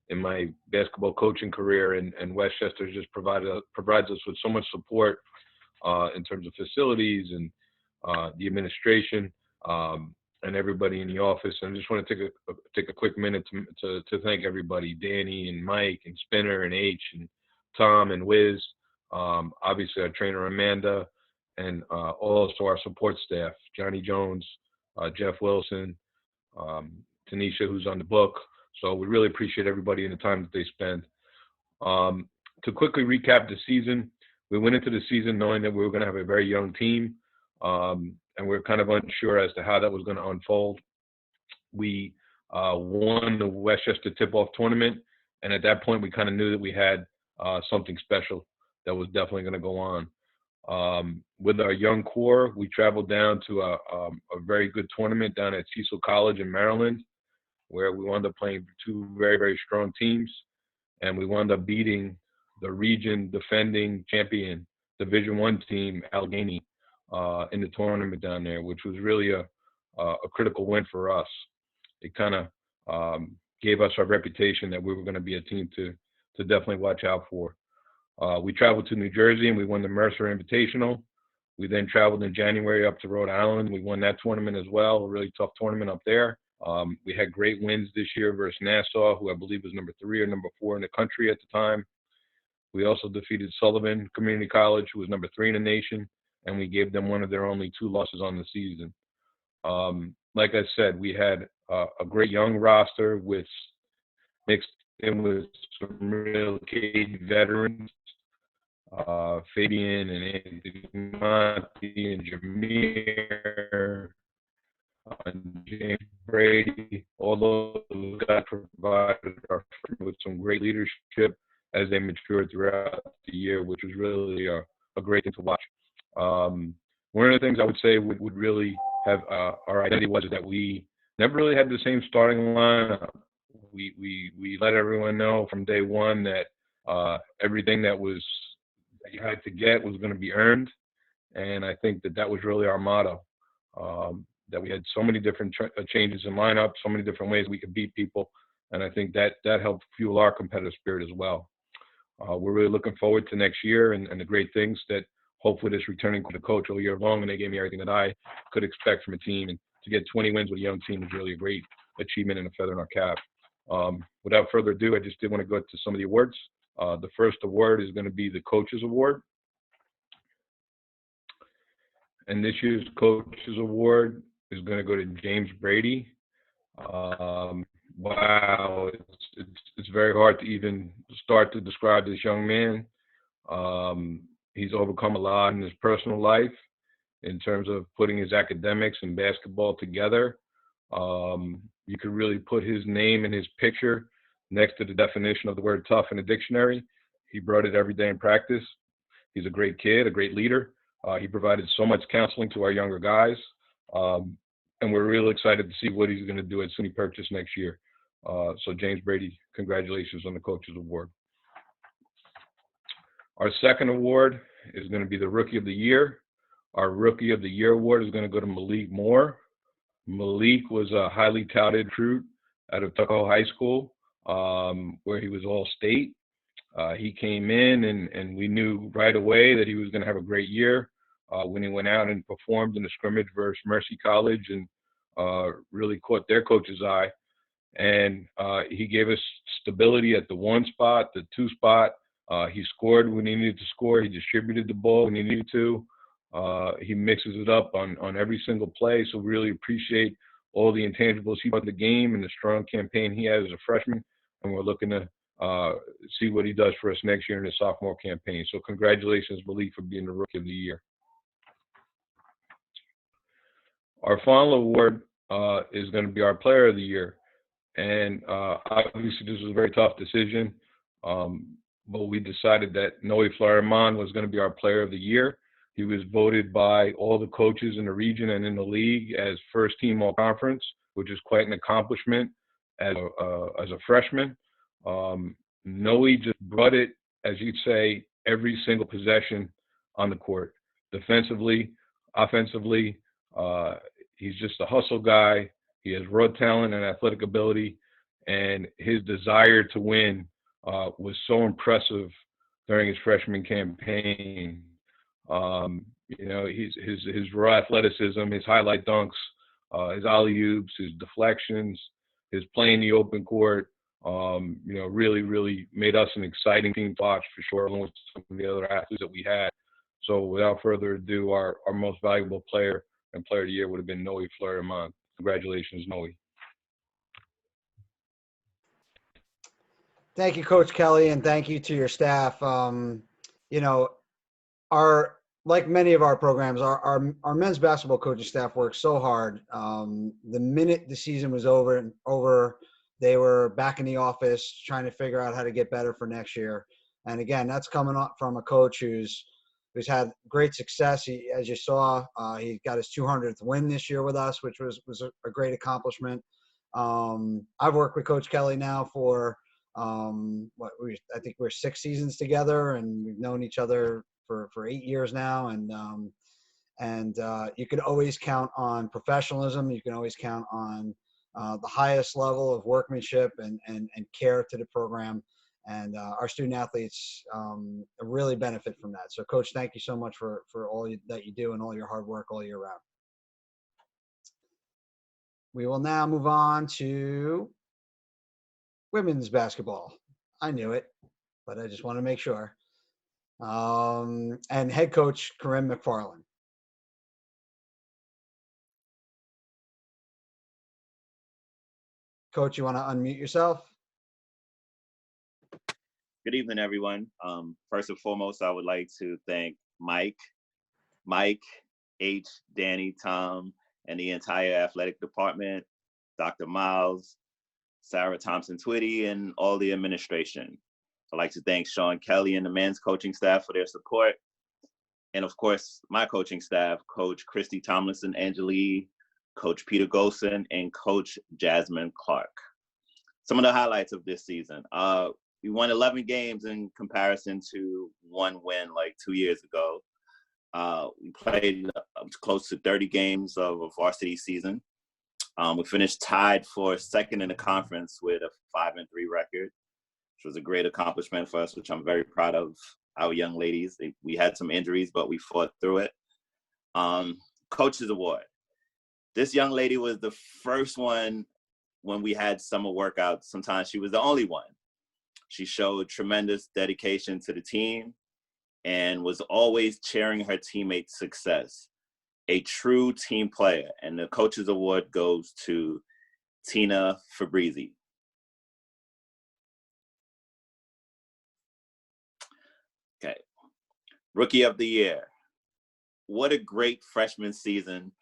[SPEAKER 11] in my basketball coaching career, and Westchester just provides us with so much support in terms of facilities and the administration and everybody in the office. And I just want to take a quick minute to thank everybody, Danny and Mike and Spinner and H and Tom and Wiz, obviously our trainer Amanda, and also our support staff, Johnny Jones, Jeff Wilson, Tanisha, who's on the book. So we really appreciate everybody and the time that they spend. To quickly recap the season, we went into the season knowing that we were going to have a very young team, and we were kind of unsure as to how that was going to unfold. We won the Westchester Tip-Off Tournament, and at that point we kind of knew that we had something special that was definitely going to go on. With our young core, we traveled down to a very good tournament down at Cecil College in Maryland, where we wound up playing two very, very strong teams, and we wound up beating the region defending champion Division I team, Allegheny, in the tournament down there, which was really a critical win for us. It kind of gave us our reputation that we were going to be a team to definitely watch out for. We traveled to New Jersey and we won the Mercer Invitational. We then traveled in January up to Rhode Island. We won that tournament as well, a really tough tournament up there. We had great wins this year versus Nassau, who I believe was number 3 or number 4 in the country at the time. We also defeated Sullivan Community College, who was number 3 in the nation, and we gave them one of their only 2 losses on the season. Like I said, we had a great young roster with mixed in with some real Cade veterans, Fabian and Anthony Monty and Jameer, and James Brady. All those guys provided our with some great leadership as they matured throughout the year, which was really a great thing to watch. One of the things I would say would really have our identity was that we never really had the same starting lineup. We let everyone know from day one that everything that you had to get was going to be earned, and I think that was really our motto. That we had so many different changes in lineup, so many different ways we could beat people, and I think that helped fuel our competitive spirit as well. We're really looking forward to next year and the great things that hopefully this returning to the coach all year long, and they gave me everything that I could expect from a team. And to get 20 wins with a young team is really a great achievement and a feather in our cap. Without further ado, I just did want to go to some of the awards. The first award is going to be the Coaches Award. And this year's Coaches Award is going to go to James Brady. Wow, it's very hard to even start to describe this young man. He's overcome a lot in his personal life in terms of putting his academics and basketball together. You could really put his name and his picture next to the definition of the word tough in a dictionary. He brought it every day in practice. He's a great kid, a great leader. He provided so much counseling to our younger guys. And we're really excited to see what he's going to do at SUNY Purchase next year. So James Brady, congratulations on the Coaches Award. Our second award is going to be the Rookie of the Year. Our Rookie of the Year award is going to go to Malik Moore. Malik was a highly touted recruit out of Tuckahoe High School, where he was all-state. He came in and we knew right away that he was going to have a great year when he went out and performed in the scrimmage versus Mercy College and really caught their coach's eye. And he gave us stability at the 1 spot, the 2 spot. He scored when he needed to score. He distributed the ball when he needed to. He mixes it up on every single play. So we really appreciate all the intangibles he brought to the game and the strong campaign he had as a freshman. And we're looking to see what he does for us next year in his sophomore campaign. So congratulations, Malik, for being the Rookie of the Year. Our final award is going to be our Player of the Year. And obviously this was a very tough decision, but we decided that Noe Fleury-Mon was going to be our Player of the Year. He was voted by all the coaches in the region and in the league as first team all conference, which is quite an accomplishment as a freshman. Noe just brought it, as you'd say, every single possession on the court. Defensively, offensively, he's just a hustle guy. He has raw talent and athletic ability, and his desire to win was so impressive during his freshman campaign. You know, his raw athleticism, his highlight dunks, his alley-oops, his deflections, his playing the open court, you know, really made us an exciting team to watch for sure, along with some of the other athletes that we had. So without further ado, our most valuable player and player of the year would have been Noe Fleury-Mont. Congratulations, Noe.
[SPEAKER 1] Thank you, Coach Kelly, and thank you to your staff. You know, like many of our programs, our men's basketball coaching staff worked so hard. The minute the season was over, they were back in the office trying to figure out how to get better for next year. And again, that's coming up from a coach who's had great success. As you saw, he got his 200th win this year with us, which was a great accomplishment. I've worked with Coach Kelly now for I think we're 6 seasons together, and we've known each other for 8 years now. And you can always count on professionalism. You can always count on the highest level of workmanship and care to the program. And our student athletes really benefit from that. So, Coach, thank you so much for all that you do and all your hard work all year round. We will now move on to women's basketball. I knew it, but I just want to make sure. And head coach Corinne McFarland. Coach, you want to unmute yourself?
[SPEAKER 12] Good evening, everyone. First and foremost, I would like to thank Mike, H, Danny, Tom, and the entire athletic department, Dr. Miles, Sarah Thompson-Twitty, and all the administration. I'd like to thank Sean Kelly and the men's coaching staff for their support. And of course, my coaching staff, Coach Christy Tomlinson, Angelie, Coach Peter Golson, and Coach Jasmine Clark. Some of the highlights of this season. We won 11 games in comparison to one win like 2 years ago. We played close to 30 games of a varsity season. We finished tied for second in the conference with a 5-3 record, which was a great accomplishment for us, which I'm very proud of our young ladies. We had some injuries, but we fought through it. Coach's Award. This young lady was the first one when we had summer workouts. Sometimes she was the only one. She showed tremendous dedication to the team and was always cheering her teammates' success. A true team player. And the Coach's Award goes to Tina Fabrizi. Okay. Rookie of the Year. What a great freshman season.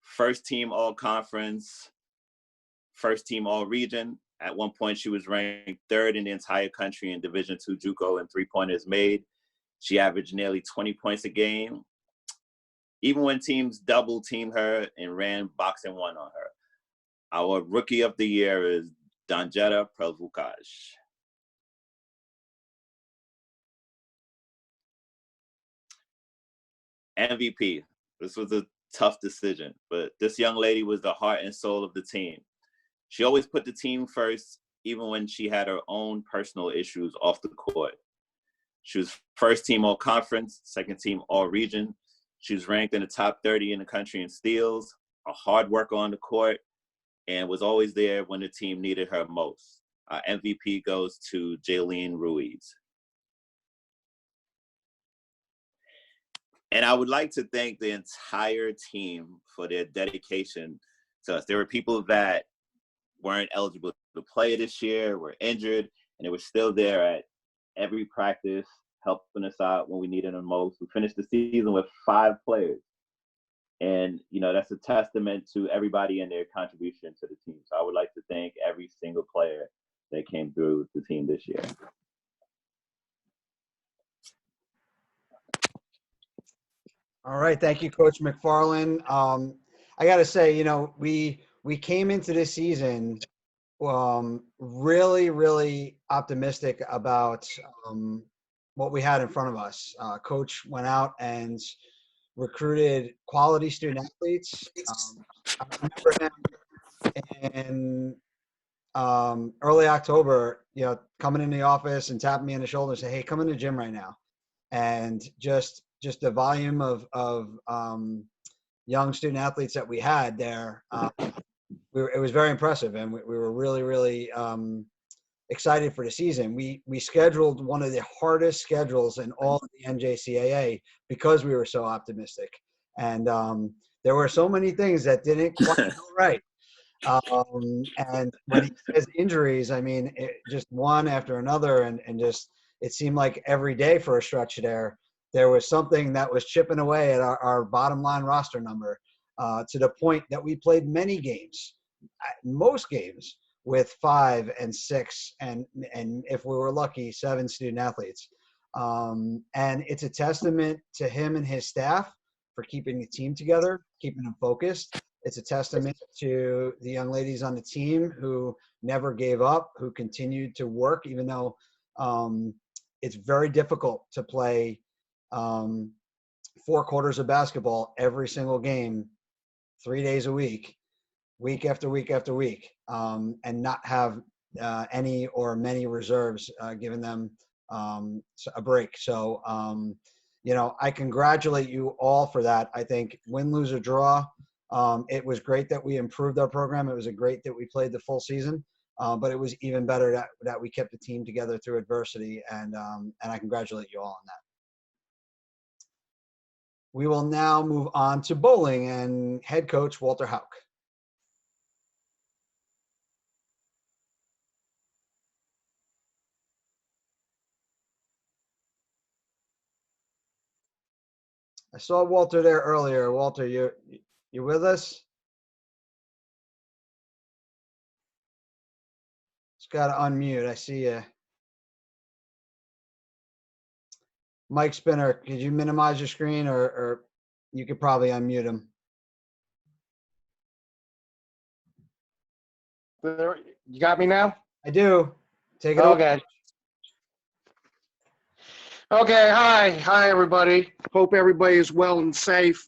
[SPEAKER 12] First team all-conference, first team all-region. At one point, she was ranked 3rd in the entire country in Division II JUCO in three-pointers made. She averaged nearly 20 points a game, even when teams double-teamed her and ran boxing one on her. Our Rookie of the Year is Danjeta Prelvukash. MVP. This was a tough decision, but this young lady was the heart and soul of the team. She always put the team first, even when she had her own personal issues off the court. She was first team all conference, second team all region. She was ranked in the top 30 in the country in steals, a hard worker on the court, and was always there when the team needed her most. Our MVP goes to Jaylene Ruiz. And I would like to thank the entire team for their dedication to us. There were people that weren't eligible to play this year, were injured, and they were still there at every practice, helping us out when we needed them most. We finished the season with 5 players. And, you know, that's a testament to everybody and their contribution to the team. So I would like to thank every single player that came through the team this year.
[SPEAKER 1] All right. Thank you, Coach McFarland. I got to say, you know, we came into this season really optimistic about what we had in front of us. Coach went out and recruited quality student athletes. I remember him in early October, you know, coming in the office and tapping me on the shoulder and saying, "Hey, come in the gym right now," and just just the volume of young student athletes that we had there, it was very impressive, and we were really, really excited for the season. We scheduled one of the hardest schedules in all of the NJCAA because we were so optimistic, and there were so many things that didn't quite go right. And when he says injuries, I mean, just one after another, and just it seemed like every day for a stretch there was something that was chipping away at our bottom line roster number, to the point that we played many games, most games, with 5 and 6 and if we were lucky, 7 student athletes. And it's a testament to him and his staff for keeping the team together, keeping them focused. It's a testament to the young ladies on the team who never gave up, who continued to work, even though it's very difficult to play 4 quarters of basketball every single game, 3 days a week after week after week, and not have any or many reserves, giving them a break. So, I congratulate you all for that. I think win, lose, or draw, it was great that we improved our program. It was great that we played the full season, but it was even better that we kept the team together through adversity, and I congratulate you all on that. We will now move on to bowling and head coach Walter Hauk. I saw Walter there earlier. Walter, you with us? Just got to unmute. I see you. Mike Spinner, could you minimize your screen, or you could probably unmute him?
[SPEAKER 13] There, you got me now?
[SPEAKER 1] I do. Take it over.
[SPEAKER 13] Okay, hi everybody. Hope everybody is well and safe.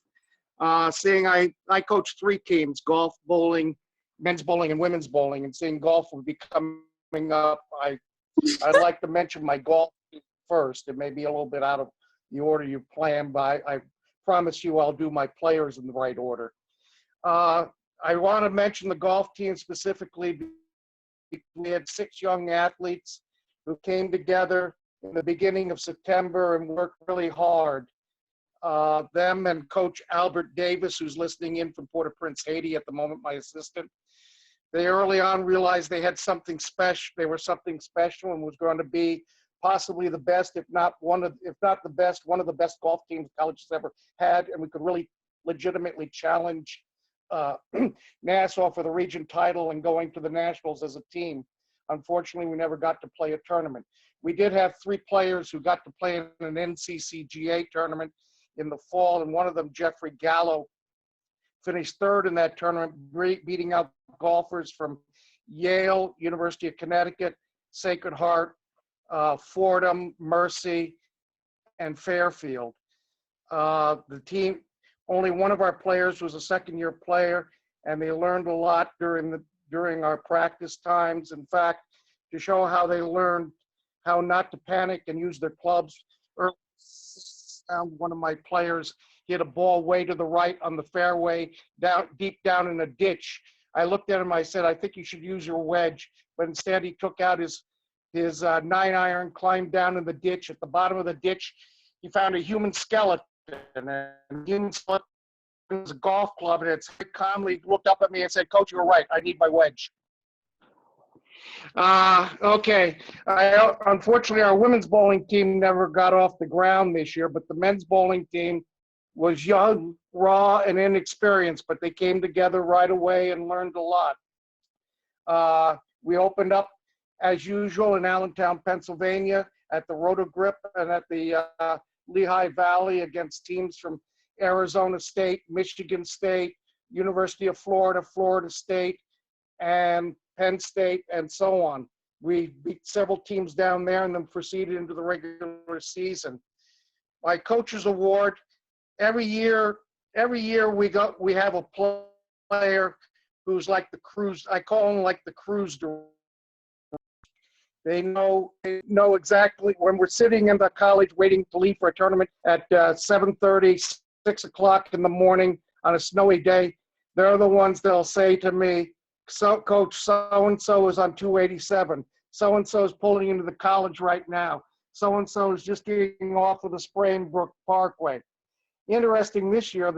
[SPEAKER 13] Seeing I coach 3 teams, golf, bowling, men's bowling and women's bowling, and seeing golf will be coming up, I'd like to mention my golf team first. It may be a little bit out of the order you planned, but I promise you I'll do my players in the right order. I want to mention the golf team specifically. We had 6 young athletes who came together in the beginning of September and worked really hard. Them and Coach Albert Davis, who's listening in from Port-au-Prince, Haiti at the moment, my assistant. They early on realized they had something special. They were something special and was going to be possibly the best, if not the best, one of the best golf teams college has ever had, and we could really legitimately challenge Nassau for the region title and going to the nationals as a team. Unfortunately, we never got to play a tournament. We did have 3 players who got to play in an NCCGA tournament in the fall, and one of them, Jeffrey Gallo, finished 3rd in that tournament, beating out golfers from Yale, University of Connecticut, Sacred Heart, Fordham, Mercy, and Fairfield. The team, only one of our players was a second-year player, and they learned a lot during our practice times. In fact, to show how they learned how not to panic and use their clubs. Early, one of my players hit a ball way to the right on the fairway, deep down in a ditch. I looked at him, I said, I think you should use your wedge. But instead he took out his 9-iron, climbed down in the ditch. At the bottom of the ditch, he found a human skeleton. And the human skeleton was a golf club, and it calmly looked up at me and said, Coach, you're right, I need my wedge. Okay. Unfortunately, our women's bowling team never got off the ground this year, but the men's bowling team was young, raw, and inexperienced, but they came together right away and learned a lot. We opened up, as usual, in Allentown, Pennsylvania, at the Roto-Grip and at the Lehigh Valley against teams from Arizona State, Michigan State, University of Florida, Florida State, and Penn State, and so on. We beat several teams down there and then proceeded into the regular season. My coach's award, every year we have a player who's like the cruise, I call him like the cruise director. They know exactly when we're sitting in the college waiting to leave for a tournament at 7:30, 6 o'clock in the morning on a snowy day. They're the ones that'll say to me, "So, Coach, so-and-so is on 287. So-and-so is pulling into the college right now. So-and-so is just getting off of the Sprainbrook Parkway." Interesting this year,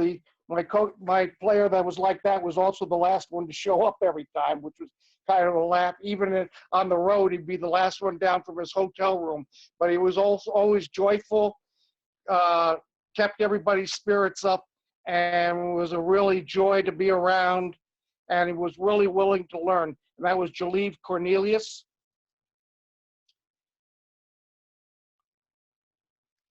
[SPEAKER 13] my player that was like that was also the last one to show up every time, which was kind of a laugh. Even on the road, he'd be the last one down from his hotel room. But he was also always joyful, kept everybody's spirits up, and was a really joy to be around. And he was really willing to learn. And that was Jaleeve Cornelius.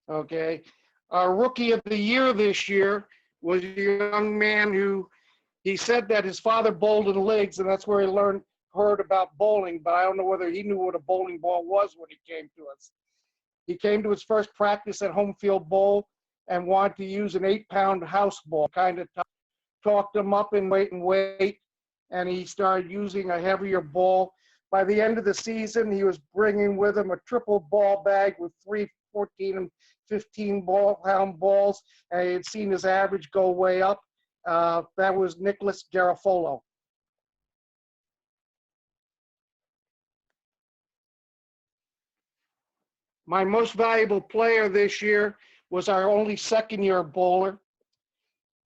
[SPEAKER 13] Okay. Our rookie of the year this year was a young man who, he said that his father bowled in leagues, and that's where he heard about bowling, but I don't know whether he knew what a bowling ball was when he came to us. He came to his first practice at Home Field Bowl and wanted to use an 8-pound house ball. Kind of talked him up in weight and weight, and he started using a heavier ball. By the end of the season, he was bringing with him a triple ball bag with 3 14 and 15-pound balls, and he had seen his average go way up. That was Nicholas Garofolo. My most valuable player this year was our only second-year bowler.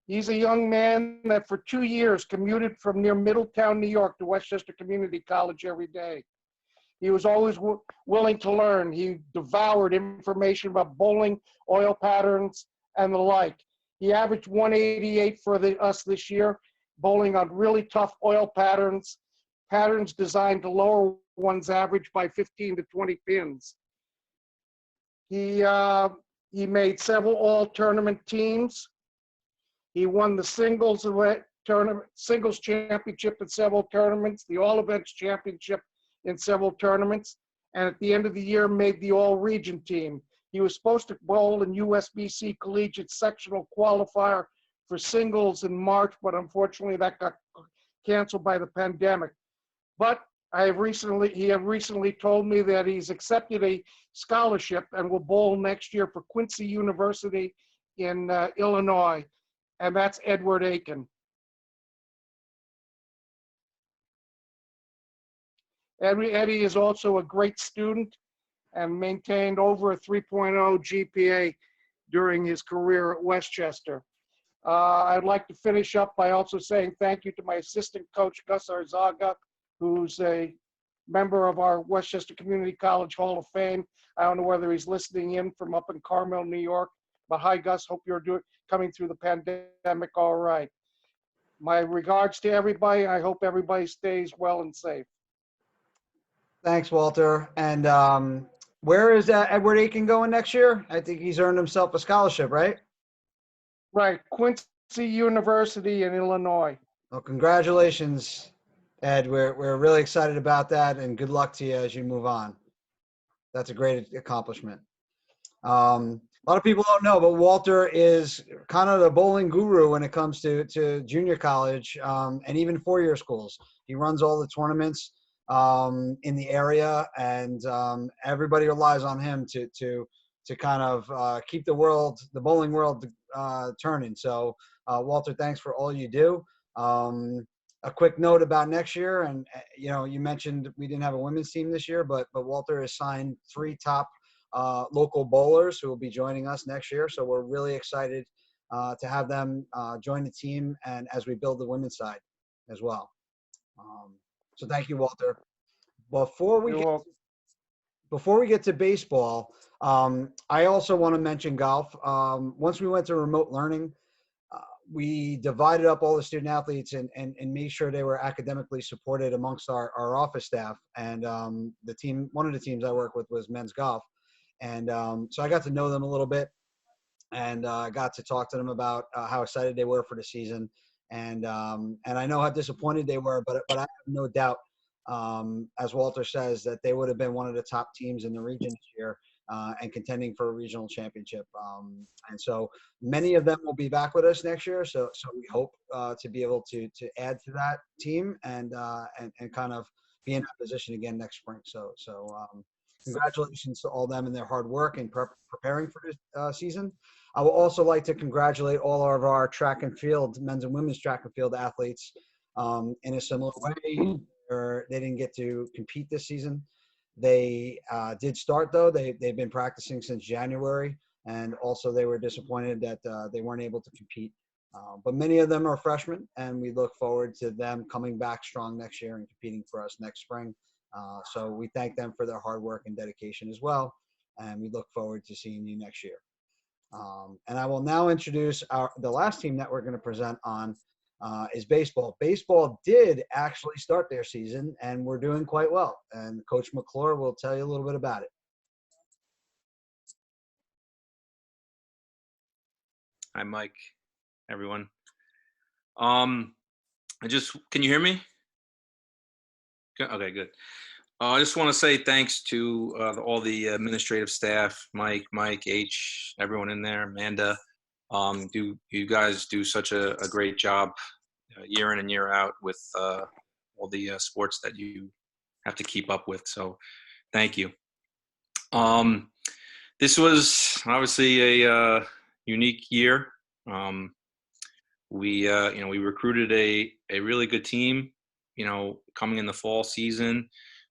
[SPEAKER 13] He's a young man that for 2 years commuted from near Middletown, New York to Westchester Community College every day. He was always willing to learn. He devoured information about bowling, oil patterns, and the like. He averaged 188 for us this year, bowling on really tough oil patterns designed to lower one's average by 15 to 20 pins. He made several all-tournament teams. He won the singles championship in several tournaments, the all-events championship in several tournaments, and at the end of the year made the all-region team. He was supposed to bowl in USBC Collegiate Sectional Qualifier for singles in March, but unfortunately that got canceled by the pandemic. But he have recently told me that he's accepted a scholarship and will bowl next year for Quincy University in Illinois, and that's Edward Aiken. Eddie is also a great student and maintained over a 3.0 GPA during his career at Westchester. I'd like to finish up by also saying thank you to my assistant coach, Gus Arzaga, who's a member of our Westchester Community College Hall of Fame. I don't know whether he's listening in from up in Carmel, New York, but hi, Gus, hope you're coming through the pandemic all right. My regards to everybody. I hope everybody stays well and safe.
[SPEAKER 1] Thanks, Walter. And where is Edward Aiken going next year? I think he's earned himself a scholarship, right?
[SPEAKER 13] Right, Quincy University in Illinois.
[SPEAKER 1] Well, congratulations, Ed. We're really excited about that, and good luck to you as you move on. That's a great accomplishment. A lot of people don't know, but Walter is kind of the bowling guru when it comes to junior college and even four-year schools. He runs all the tournaments in the area, and everybody relies on him to kind of keep the bowling world turning. So Walter, thanks for all you do. A quick note about next year, and you mentioned we didn't have a women's team this year, but Walter has signed 3 top local bowlers who will be joining us next year. So we're really excited to have them join the team, and as we build the women's side as well. So thank you, Walter. Before we get to baseball, I also want to mention golf. Once we went to remote learning, we divided up all the student athletes and made sure they were academically supported amongst our office staff. And one of the teams I work with was men's golf. And so I got to know them a little bit, and I got to talk to them about how excited they were for the season. And I know how disappointed they were, but I have no doubt, as Walter says, that they would have been one of the top teams in the region this year and contending for a regional championship. And so many of them will be back with us next year. So we hope to be able to add to that team and kind of be in that position again next spring. So congratulations to all them and their hard work in preparing for this season. I would also like to congratulate all of our track and field, men's and women's track and field athletes in a similar way. They didn't get to compete this season. They did start, though. They've been practicing since January, and also they were disappointed that they weren't able to compete. But many of them are freshmen, and we look forward to them coming back strong next year and competing for us next spring. So we thank them for their hard work and dedication as well, and we look forward to seeing you next year. And I will now introduce the last team that we're going to present on is baseball. Baseball did actually start their season, and we're doing quite well. And Coach McClure will tell you a little bit about it.
[SPEAKER 14] Hi, Mike, everyone. Can you hear me? Okay, good. I just want to say thanks to all the administrative staff, Mike, H, everyone in there, Amanda. You guys do such a great job year in and year out with all the sports that you have to keep up with. So thank you. This was obviously a unique year. We recruited a really good team, coming in the fall season,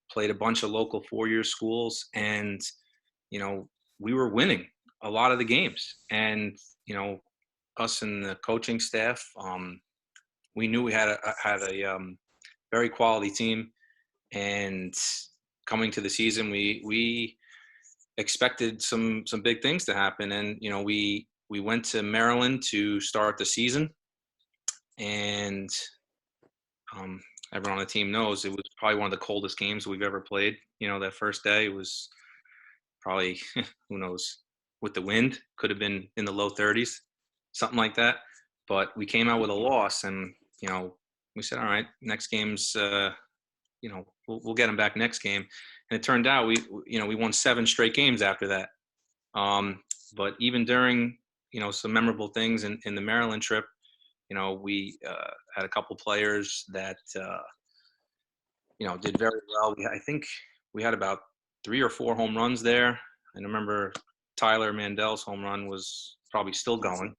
[SPEAKER 14] played a bunch of local 4-year schools, and, we were winning a lot of the games. And, us and the coaching staff, we knew we had a very quality team. And coming to the season, we expected some big things to happen. And, we went to Maryland to start the season. And everyone on the team knows it was probably one of the coldest games we've ever played. That first day was probably, who knows, with the wind, could have been in the low 30s, something like that. But we came out with a loss, and, we said, all right, next game's, we'll get them back next game. And it turned out we won 7 straight games after that. But even during, some memorable things in the Maryland trip, we had a couple players that, did very well. I think we had about 3 or 4 home runs there. And I remember Tyler Mandel's home run was probably still going.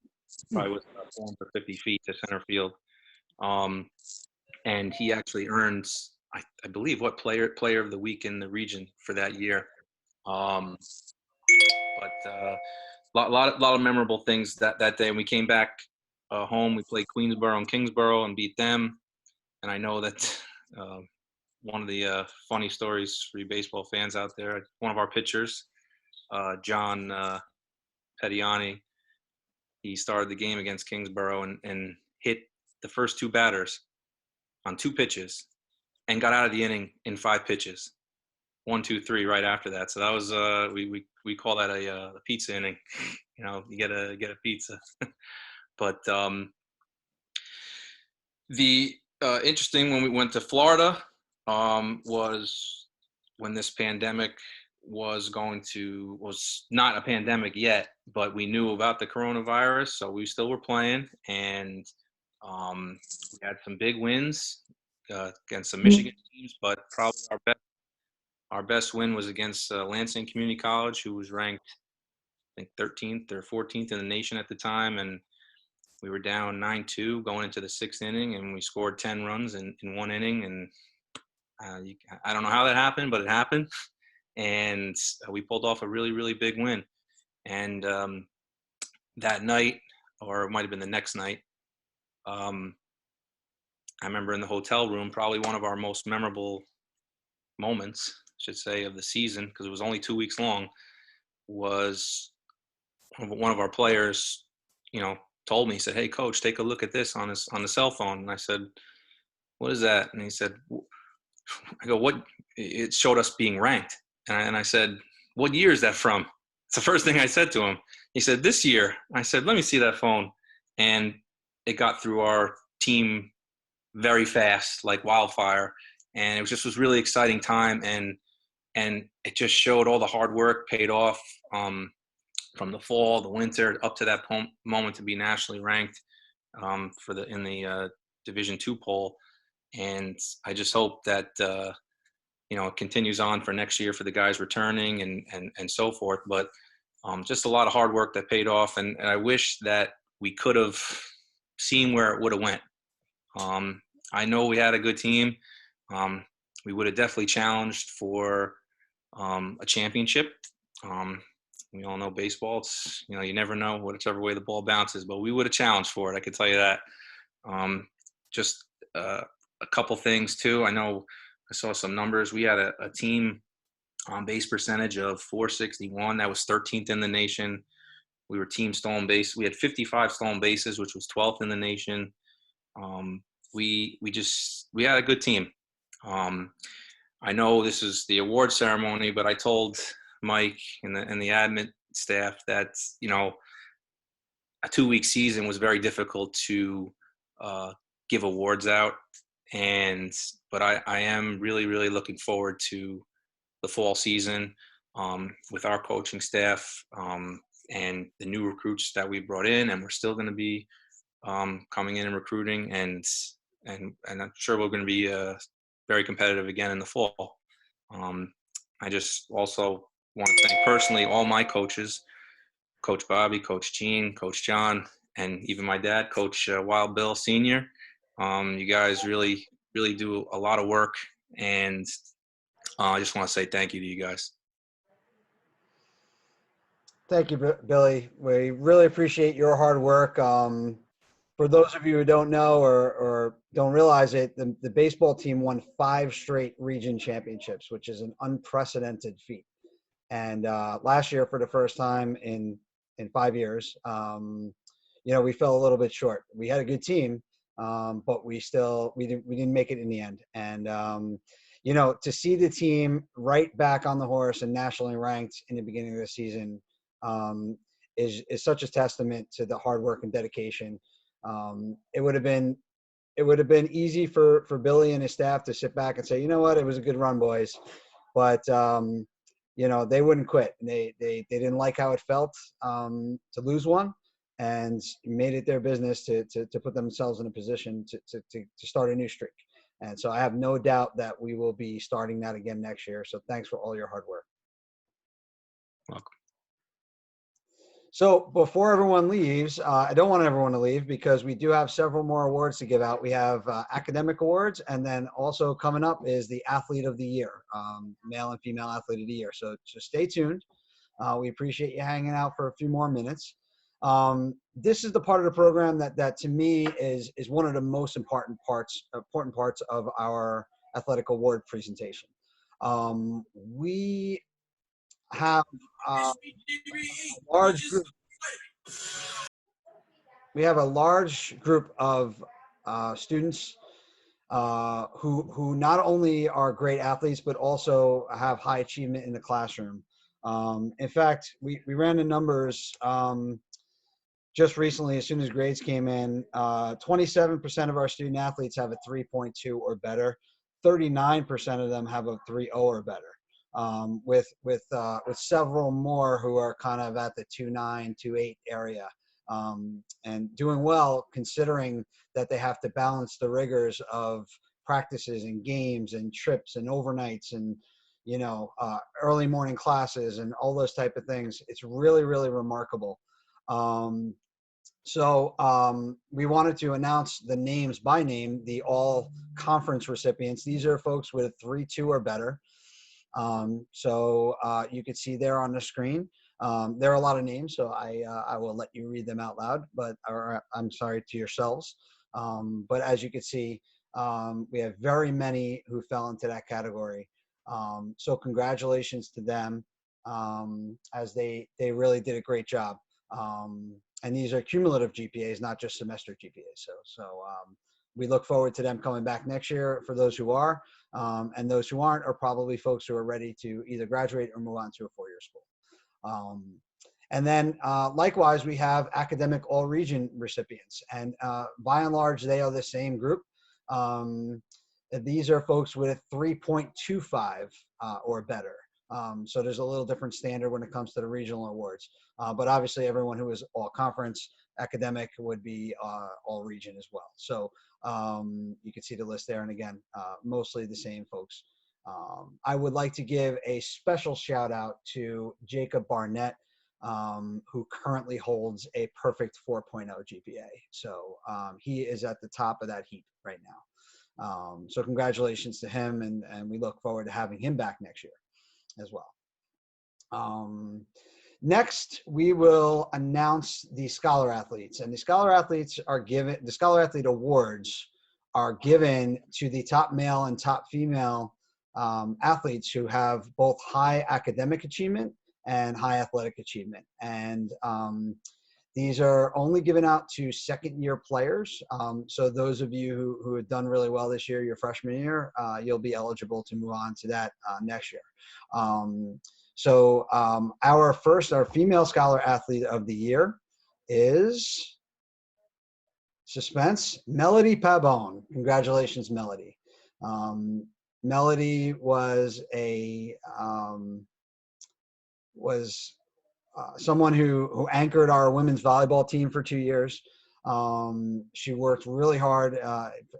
[SPEAKER 14] Probably was about 450 feet to center field. And he actually earned, I believe, what player of the week in the region for that year. But a lot of memorable things that day. And we came back home. We played Queensboro and Kingsboro and beat them. And I know that one of the funny stories for you baseball fans out there, one of our pitchers, John Pettiani, he started the game against Kingsboro and hit the first 2 batters on 2 pitches and got out of the inning in 5 pitches. 1, 2, 3 right after that. So that was we call that a pizza inning. You get a pizza. But the interesting when we went to Florida was when this pandemic was not a pandemic yet, but we knew about the coronavirus, so we still were playing, and we had some big wins against some Michigan teams, but probably our best win was against Lansing Community College, who was ranked, I think, 13th or 14th in the nation at the time, and we were down 9-2 going into the 6th inning, and we scored 10 runs in 1 inning, and I don't know how that happened, but it happened. And we pulled off a really, really big win. And that night, or it might have been the next night, I remember in the hotel room, probably one of our most memorable moments, I should say, of the season, because it was only 2 weeks long, was one of our players, told me, he said, "Hey, Coach, take a look at this on the cell phone." And I said, "What is that?" And he said, I go, "What?" It showed us being ranked. And I said, "What year is that from?" It's the first thing I said to him. He said, "This year." I said, "Let me see that phone." And it got through our team very fast, like wildfire. And it was really exciting time. And it just showed all the hard work paid off from the fall, the winter, up to that moment to be nationally ranked in the Division II poll. And I just hope that it continues on for next year for the guys returning and so forth. But just a lot of hard work that paid off. And I wish that we could have seen where it would have went. I know we had a good team. We would have definitely challenged for a championship. We all know baseball. It's, you never know whichever way the ball bounces, but we would have challenged for it. I can tell you that. Just a couple things too. I know I saw some numbers. We had a team on base percentage of .461. That was 13th in the nation. We were team stolen base. We had 55 stolen bases, which was 12th in the nation. We had a good team. I know this is the award ceremony, but I told Mike and the admin staff that, a 2-week season was very difficult to give awards out. But I am really, really looking forward to the fall season with our coaching staff and the new recruits that we brought in, and we're still going to be coming in and recruiting, and I'm sure we're going to be very competitive again in the fall. I just also want to thank personally all my coaches, Coach Bobby, Coach Gene, Coach John, and even my dad, Coach Wild Bill Sr. You guys really, really do a lot of work, and I just want to say thank you to you guys.
[SPEAKER 1] Thank you, Billy. We really appreciate your hard work. For those of you who don't know or don't realize it, the baseball team won 5 straight region championships, which is an unprecedented feat. And last year, for the first time in 5 years, we fell a little bit short. We had a good team, but we didn't make it in the end. And to see the team right back on the horse and nationally ranked in the beginning of the season is such a testament to the hard work and dedication. It would have been easy for Billy and his staff to sit back and say, you know what, it was a good run, boys. But they wouldn't quit. They didn't like how it felt to lose one, and made it their business to put themselves in a position to start a new streak. And so I have no doubt that we will be starting that again next year. So thanks for all your hard work.
[SPEAKER 14] Welcome.
[SPEAKER 1] So before everyone leaves, I don't want everyone to leave because we do have several more awards to give out. We have academic awards, and then also coming up is the Athlete of the Year, male and female Athlete of the Year. So stay tuned. We appreciate you hanging out for a few more minutes. This is the part of the program that to me is one of the most important parts of our athletic award presentation. We have a large group. We have a large group of students who not only are great athletes but also have high achievement in the classroom. In fact, we ran the numbers just recently. As soon as grades came in, 27% of our student athletes have a 3.2 or better. 39% of them have a 3.0 or better. With several more who are kind of at the 2.9, 2.8 area, and doing well considering that they have to balance the rigors of practices and games and trips and overnights and early morning classes and all those type of things. It's really, really remarkable. So we wanted to announce the names by name, the all conference recipients. These are folks with a 3.2 or better. So you can see there on the screen. There are a lot of names, so I will let you read them out loud, or I'm sorry, to yourselves. But as you can see, we have very many who fell into that category. So congratulations to them, as they really did a great job. And these are cumulative GPAs, not just semester GPAs. So we look forward to them coming back next year for those who are. And those who aren't are probably folks who are ready to either graduate or move on to a four-year school. And then likewise, we have academic all-region recipients. And by and large, they are the same group. These are folks with 3.25 or better. So there's a little different standard when it comes to the regional awards. But obviously, everyone who is all conference academic would be all region as well. So you can see the list there. And again, mostly the same folks I would like to give a special shout out to Jacob Barnett, who currently holds a perfect 4.0 GPA. So he is at the top of that heap right now. So congratulations to him, and we look forward to having him back next year as well. Next, we will announce the Scholar Athletes, and the Scholar Athletes are given, the Scholar Athlete Awards are given to the top male and top female athletes who have both high academic achievement and high athletic achievement. And these are only given out to second-year players. So those of you who have done really well this year, your freshman year, you'll be eligible to move on to that next year. So our female Scholar Athlete of the Year is, suspense, Melody Pabon. Congratulations, Melody. Melody was someone who anchored our women's volleyball team for 2 years. She worked really hard.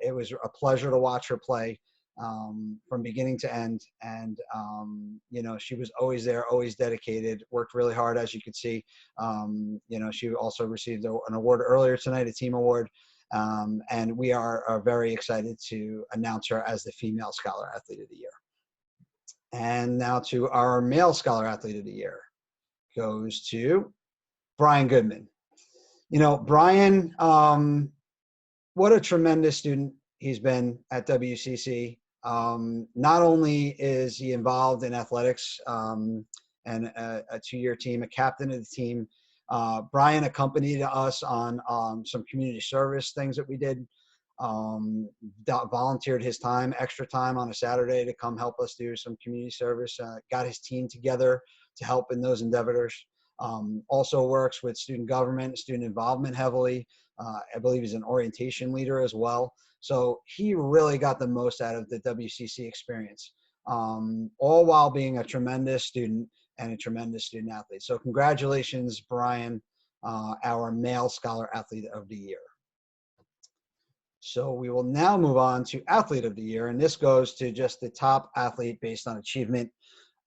[SPEAKER 1] It was a pleasure to watch her play from beginning to end. And, you know, she was always there, always dedicated, worked really hard, as you could see. You know, she also received an award earlier tonight, a team award. And we are very excited to announce her as the female Scholar Athlete of the Year. And now to our male Scholar Athlete of the Year goes to Brian Goodman. You know, Brian, what a tremendous student he's been at WCC. Not only is he involved in athletics and a 2-year team, a captain of the team, Brian accompanied us on some community service things that we did, volunteered his time, extra time on a Saturday to come help us do some community service, got his team together to help in those endeavors. Also works with student government, student involvement heavily. I believe he's an orientation leader as well. So he really got the most out of the WCC experience, all while being a tremendous student and a tremendous student athlete. So congratulations, Brian, our male Scholar Athlete of the Year. So we will now move on to Athlete of the Year, and this goes to just the top athlete based on achievement.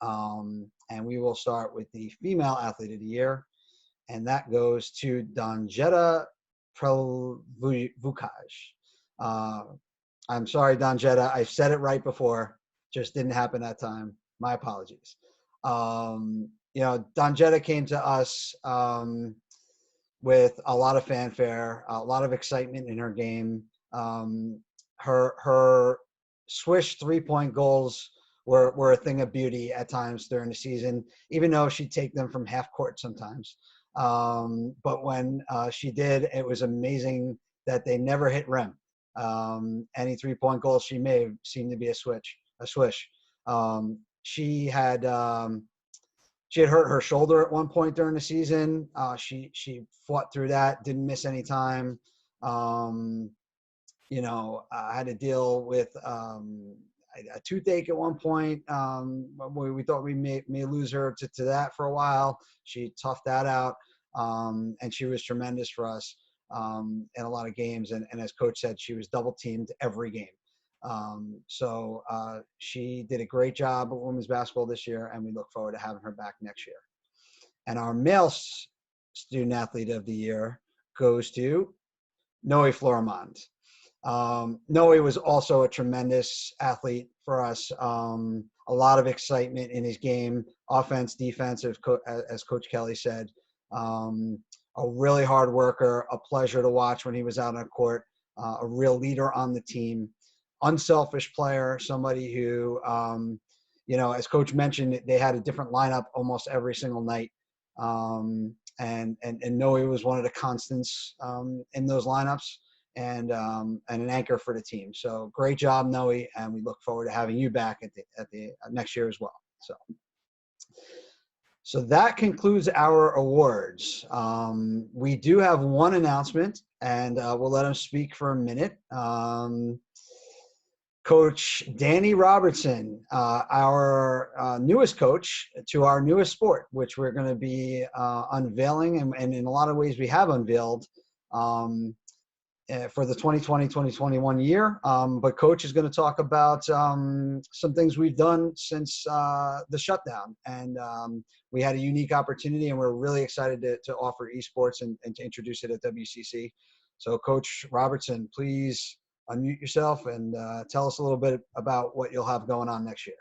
[SPEAKER 1] And we will start with the female Athlete of the Year, and that goes to Donjetta Prelvukaj. I'm sorry, Donjetta, I said it right before, just didn't happen that time. My apologies. You know, Donjetta came to us with a lot of fanfare, a lot of excitement in her game. Her swish 3-point goals were a thing of beauty at times during the season, even though she'd take them from half court sometimes. But when she did, it was amazing that they never hit rim. Any 3-point goals she made seemed to be a swish. She had hurt her shoulder at one point during the season. She fought through that, didn't miss any time. You know, I had to deal with a toothache at one point. We thought we may lose her to that for a while. She toughed that out, and she was tremendous for us in a lot of games. And as Coach said, she was double teamed every game. So she did a great job at women's basketball this year, and we look forward to having her back next year. And our male Student Athlete of the Year goes to Noe Florimond. Noe was also a tremendous athlete for us. A lot of excitement in his game, offense, defense, as Coach Kelly said. A really hard worker, a pleasure to watch when he was out on court, a real leader on the team, unselfish player, somebody who, you know, as Coach mentioned, they had a different lineup almost every single night. And Noe was one of the constants in those lineups. And an anchor for the team. So great job, Noe, and we look forward to having you back at the next year as well. So that concludes our awards. We do have one announcement, and we'll let him speak for a minute. Coach Danny Robertson, our newest coach to our newest sport, which we're going to be unveiling, and in a lot of ways we have unveiled for the 2020-2021 year. But Coach is going to talk about some things we've done since the shutdown. And we had a unique opportunity, and we're really excited to offer esports and to introduce it at WCC. So Coach Robertson, please unmute yourself and tell us a little bit about what you'll have going on next year.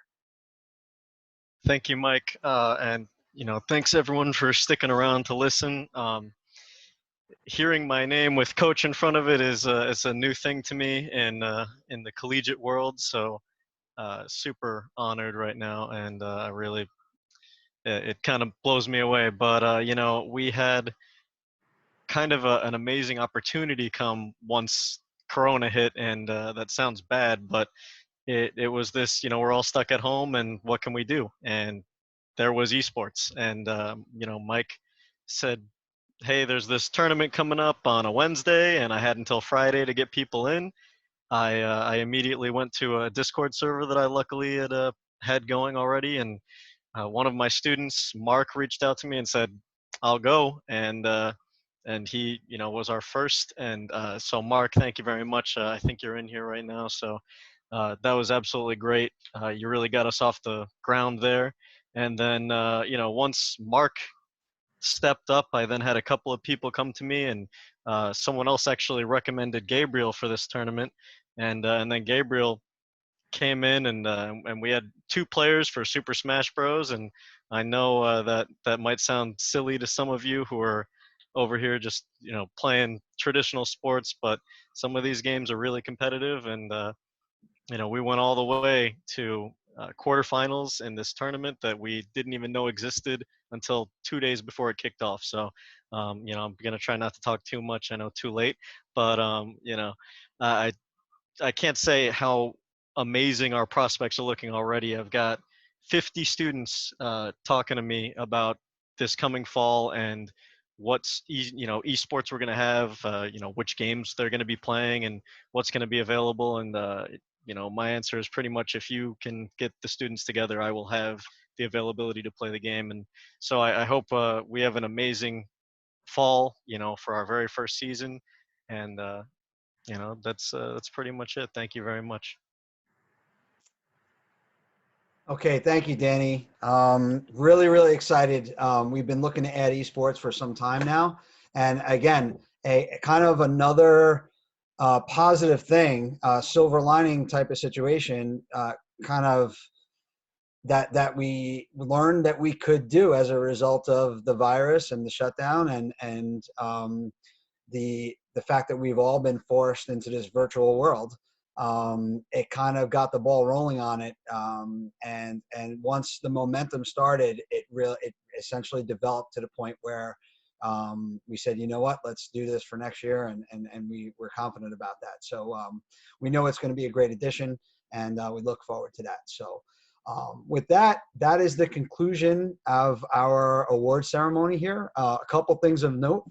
[SPEAKER 15] Thank you, Mike. And, thanks everyone for sticking around to listen. Hearing my name with Coach in front of it is a new thing to me in the collegiate world. So super honored right now, and I really it kind of blows me away. But we had kind of an amazing opportunity come once Corona hit, and that sounds bad, but it was this. We're all stuck at home, and what can we do? And there was esports, and Mike said, hey, there's this tournament coming up on a Wednesday, and I had until Friday to get people in. I immediately went to a Discord server that I luckily had going already, and one of my students, Mark, reached out to me and said, I'll go, and he, was our first. And so Mark, thank you very much. I think you're in here right now, so that was absolutely great. You really got us off the ground there. And then, once Mark stepped up, I then had a couple of people come to me, and someone else actually recommended Gabriel for this tournament, and then Gabriel came in, and we had 2 players for Super Smash Bros. And I know that might sound silly to some of you who are over here just playing traditional sports, but some of these games are really competitive, and we went all the way to quarterfinals in this tournament that we didn't even know existed until 2 days before it kicked off. So, I'm going to try not to talk too much. I know too late, but, I can't say how amazing our prospects are looking already. I've got 50 students talking to me about this coming fall and what's esports we're going to have, which games they're going to be playing and what's going to be available. And my answer is pretty much, if you can get the students together, I will have the availability to play the game. And so I hope we have an amazing fall, for our very first season. And that's pretty much it. Thank you very much.
[SPEAKER 1] Okay, thank you, Danny. Really, really excited. We've been looking to add esports for some time now. And again, a kind of another positive thing, silver lining type of situation, kind of that we learned that we could do as a result of the virus and the shutdown, and the fact that we've all been forced into this virtual world. It kind of got the ball rolling on it, and once the momentum started, it essentially developed to the point where we said, you know what, let's do this for next year, and we're confident about that. So we know it's going to be a great addition, and we look forward to that. So with that is the conclusion of our award ceremony here. A couple things of note.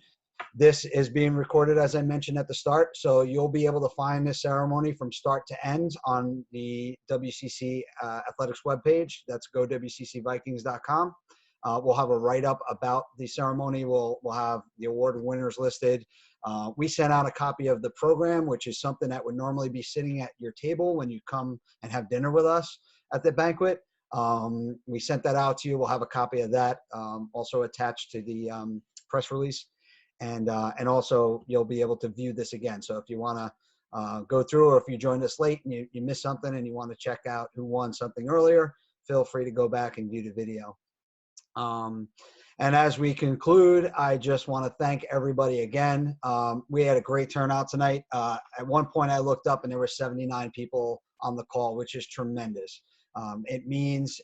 [SPEAKER 1] This is being recorded, as I mentioned at the start, so you'll be able to find this ceremony from start to end on the WCC Athletics webpage. That's gowccvikings.com. We'll have a write-up about the ceremony. We'll have the award winners listed. We sent out a copy of the program, which is something that would normally be sitting at your table when you come and have dinner with us at the banquet. We sent that out to you. We'll have a copy of that also attached to the press release. And also you'll be able to view this again. So if you want to go through, or if you joined us late and you missed something and you want to check out who won something earlier, feel free to go back and view the video. And as we conclude, I just want to thank everybody again. We had a great turnout tonight. At one point I looked up and there were 79 people on the call, which is tremendous. It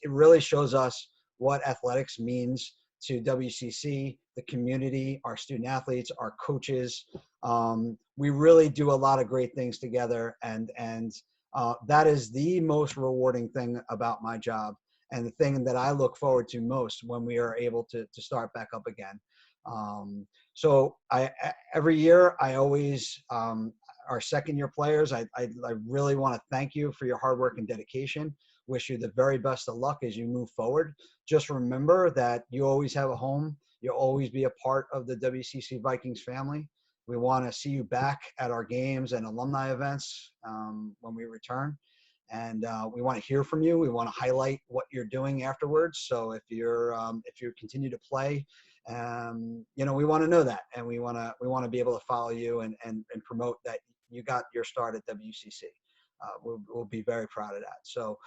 [SPEAKER 1] really shows us what athletics means to WCC, the community, our student athletes, our coaches. We really do a lot of great things together, and that is the most rewarding thing about my job, and the thing that I look forward to most when we are able to start back up again. So every year I always, our second year players, I really want to thank you for your hard work and dedication. Wish you the very best of luck as you move forward. Just remember that you always have a home. You'll always be a part of the WCC Vikings family. We want to see you back at our games and alumni events when we return. And we want to hear from you. We want to highlight what you're doing afterwards. So if you continue to play, we want to know that, and we want to be able to follow you and promote that you got your start at WCC. We'll be very proud of that. So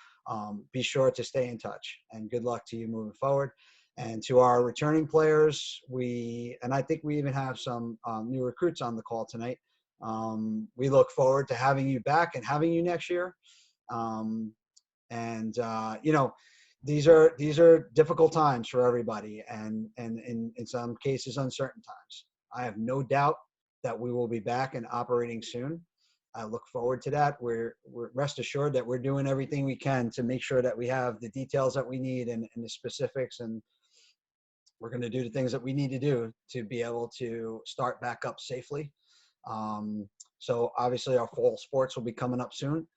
[SPEAKER 1] be sure to stay in touch, and good luck to you moving forward. And to our returning players, and I think we even have some new recruits on the call tonight. We look forward to having you back and having you next year. These are difficult times for everybody, and in some cases, uncertain times. I have no doubt that we will be back and operating soon. I look forward to that. We're rest assured that we're doing everything we can to make sure that we have the details that we need and the specifics, and we're going to do the things that we need to do to be able to start back up safely. So obviously our fall sports will be coming up soon.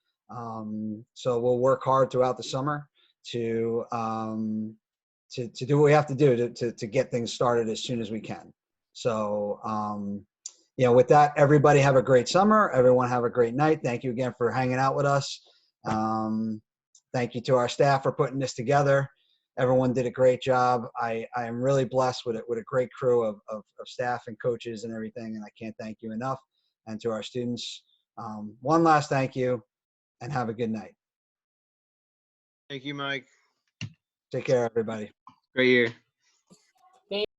[SPEAKER 1] So we'll work hard throughout the summer to do what we have to do to get things started as soon as we can. So, with that, everybody have a great summer. Everyone have a great night. Thank you again for hanging out with us. Thank you to our staff for putting this together. Everyone did a great job. I am really blessed with a great crew of staff and coaches and everything, and I can't thank you enough. And to our students, one last thank you, and have a good night.
[SPEAKER 16] Thank you, Mike.
[SPEAKER 1] Take care, everybody.
[SPEAKER 16] Great year.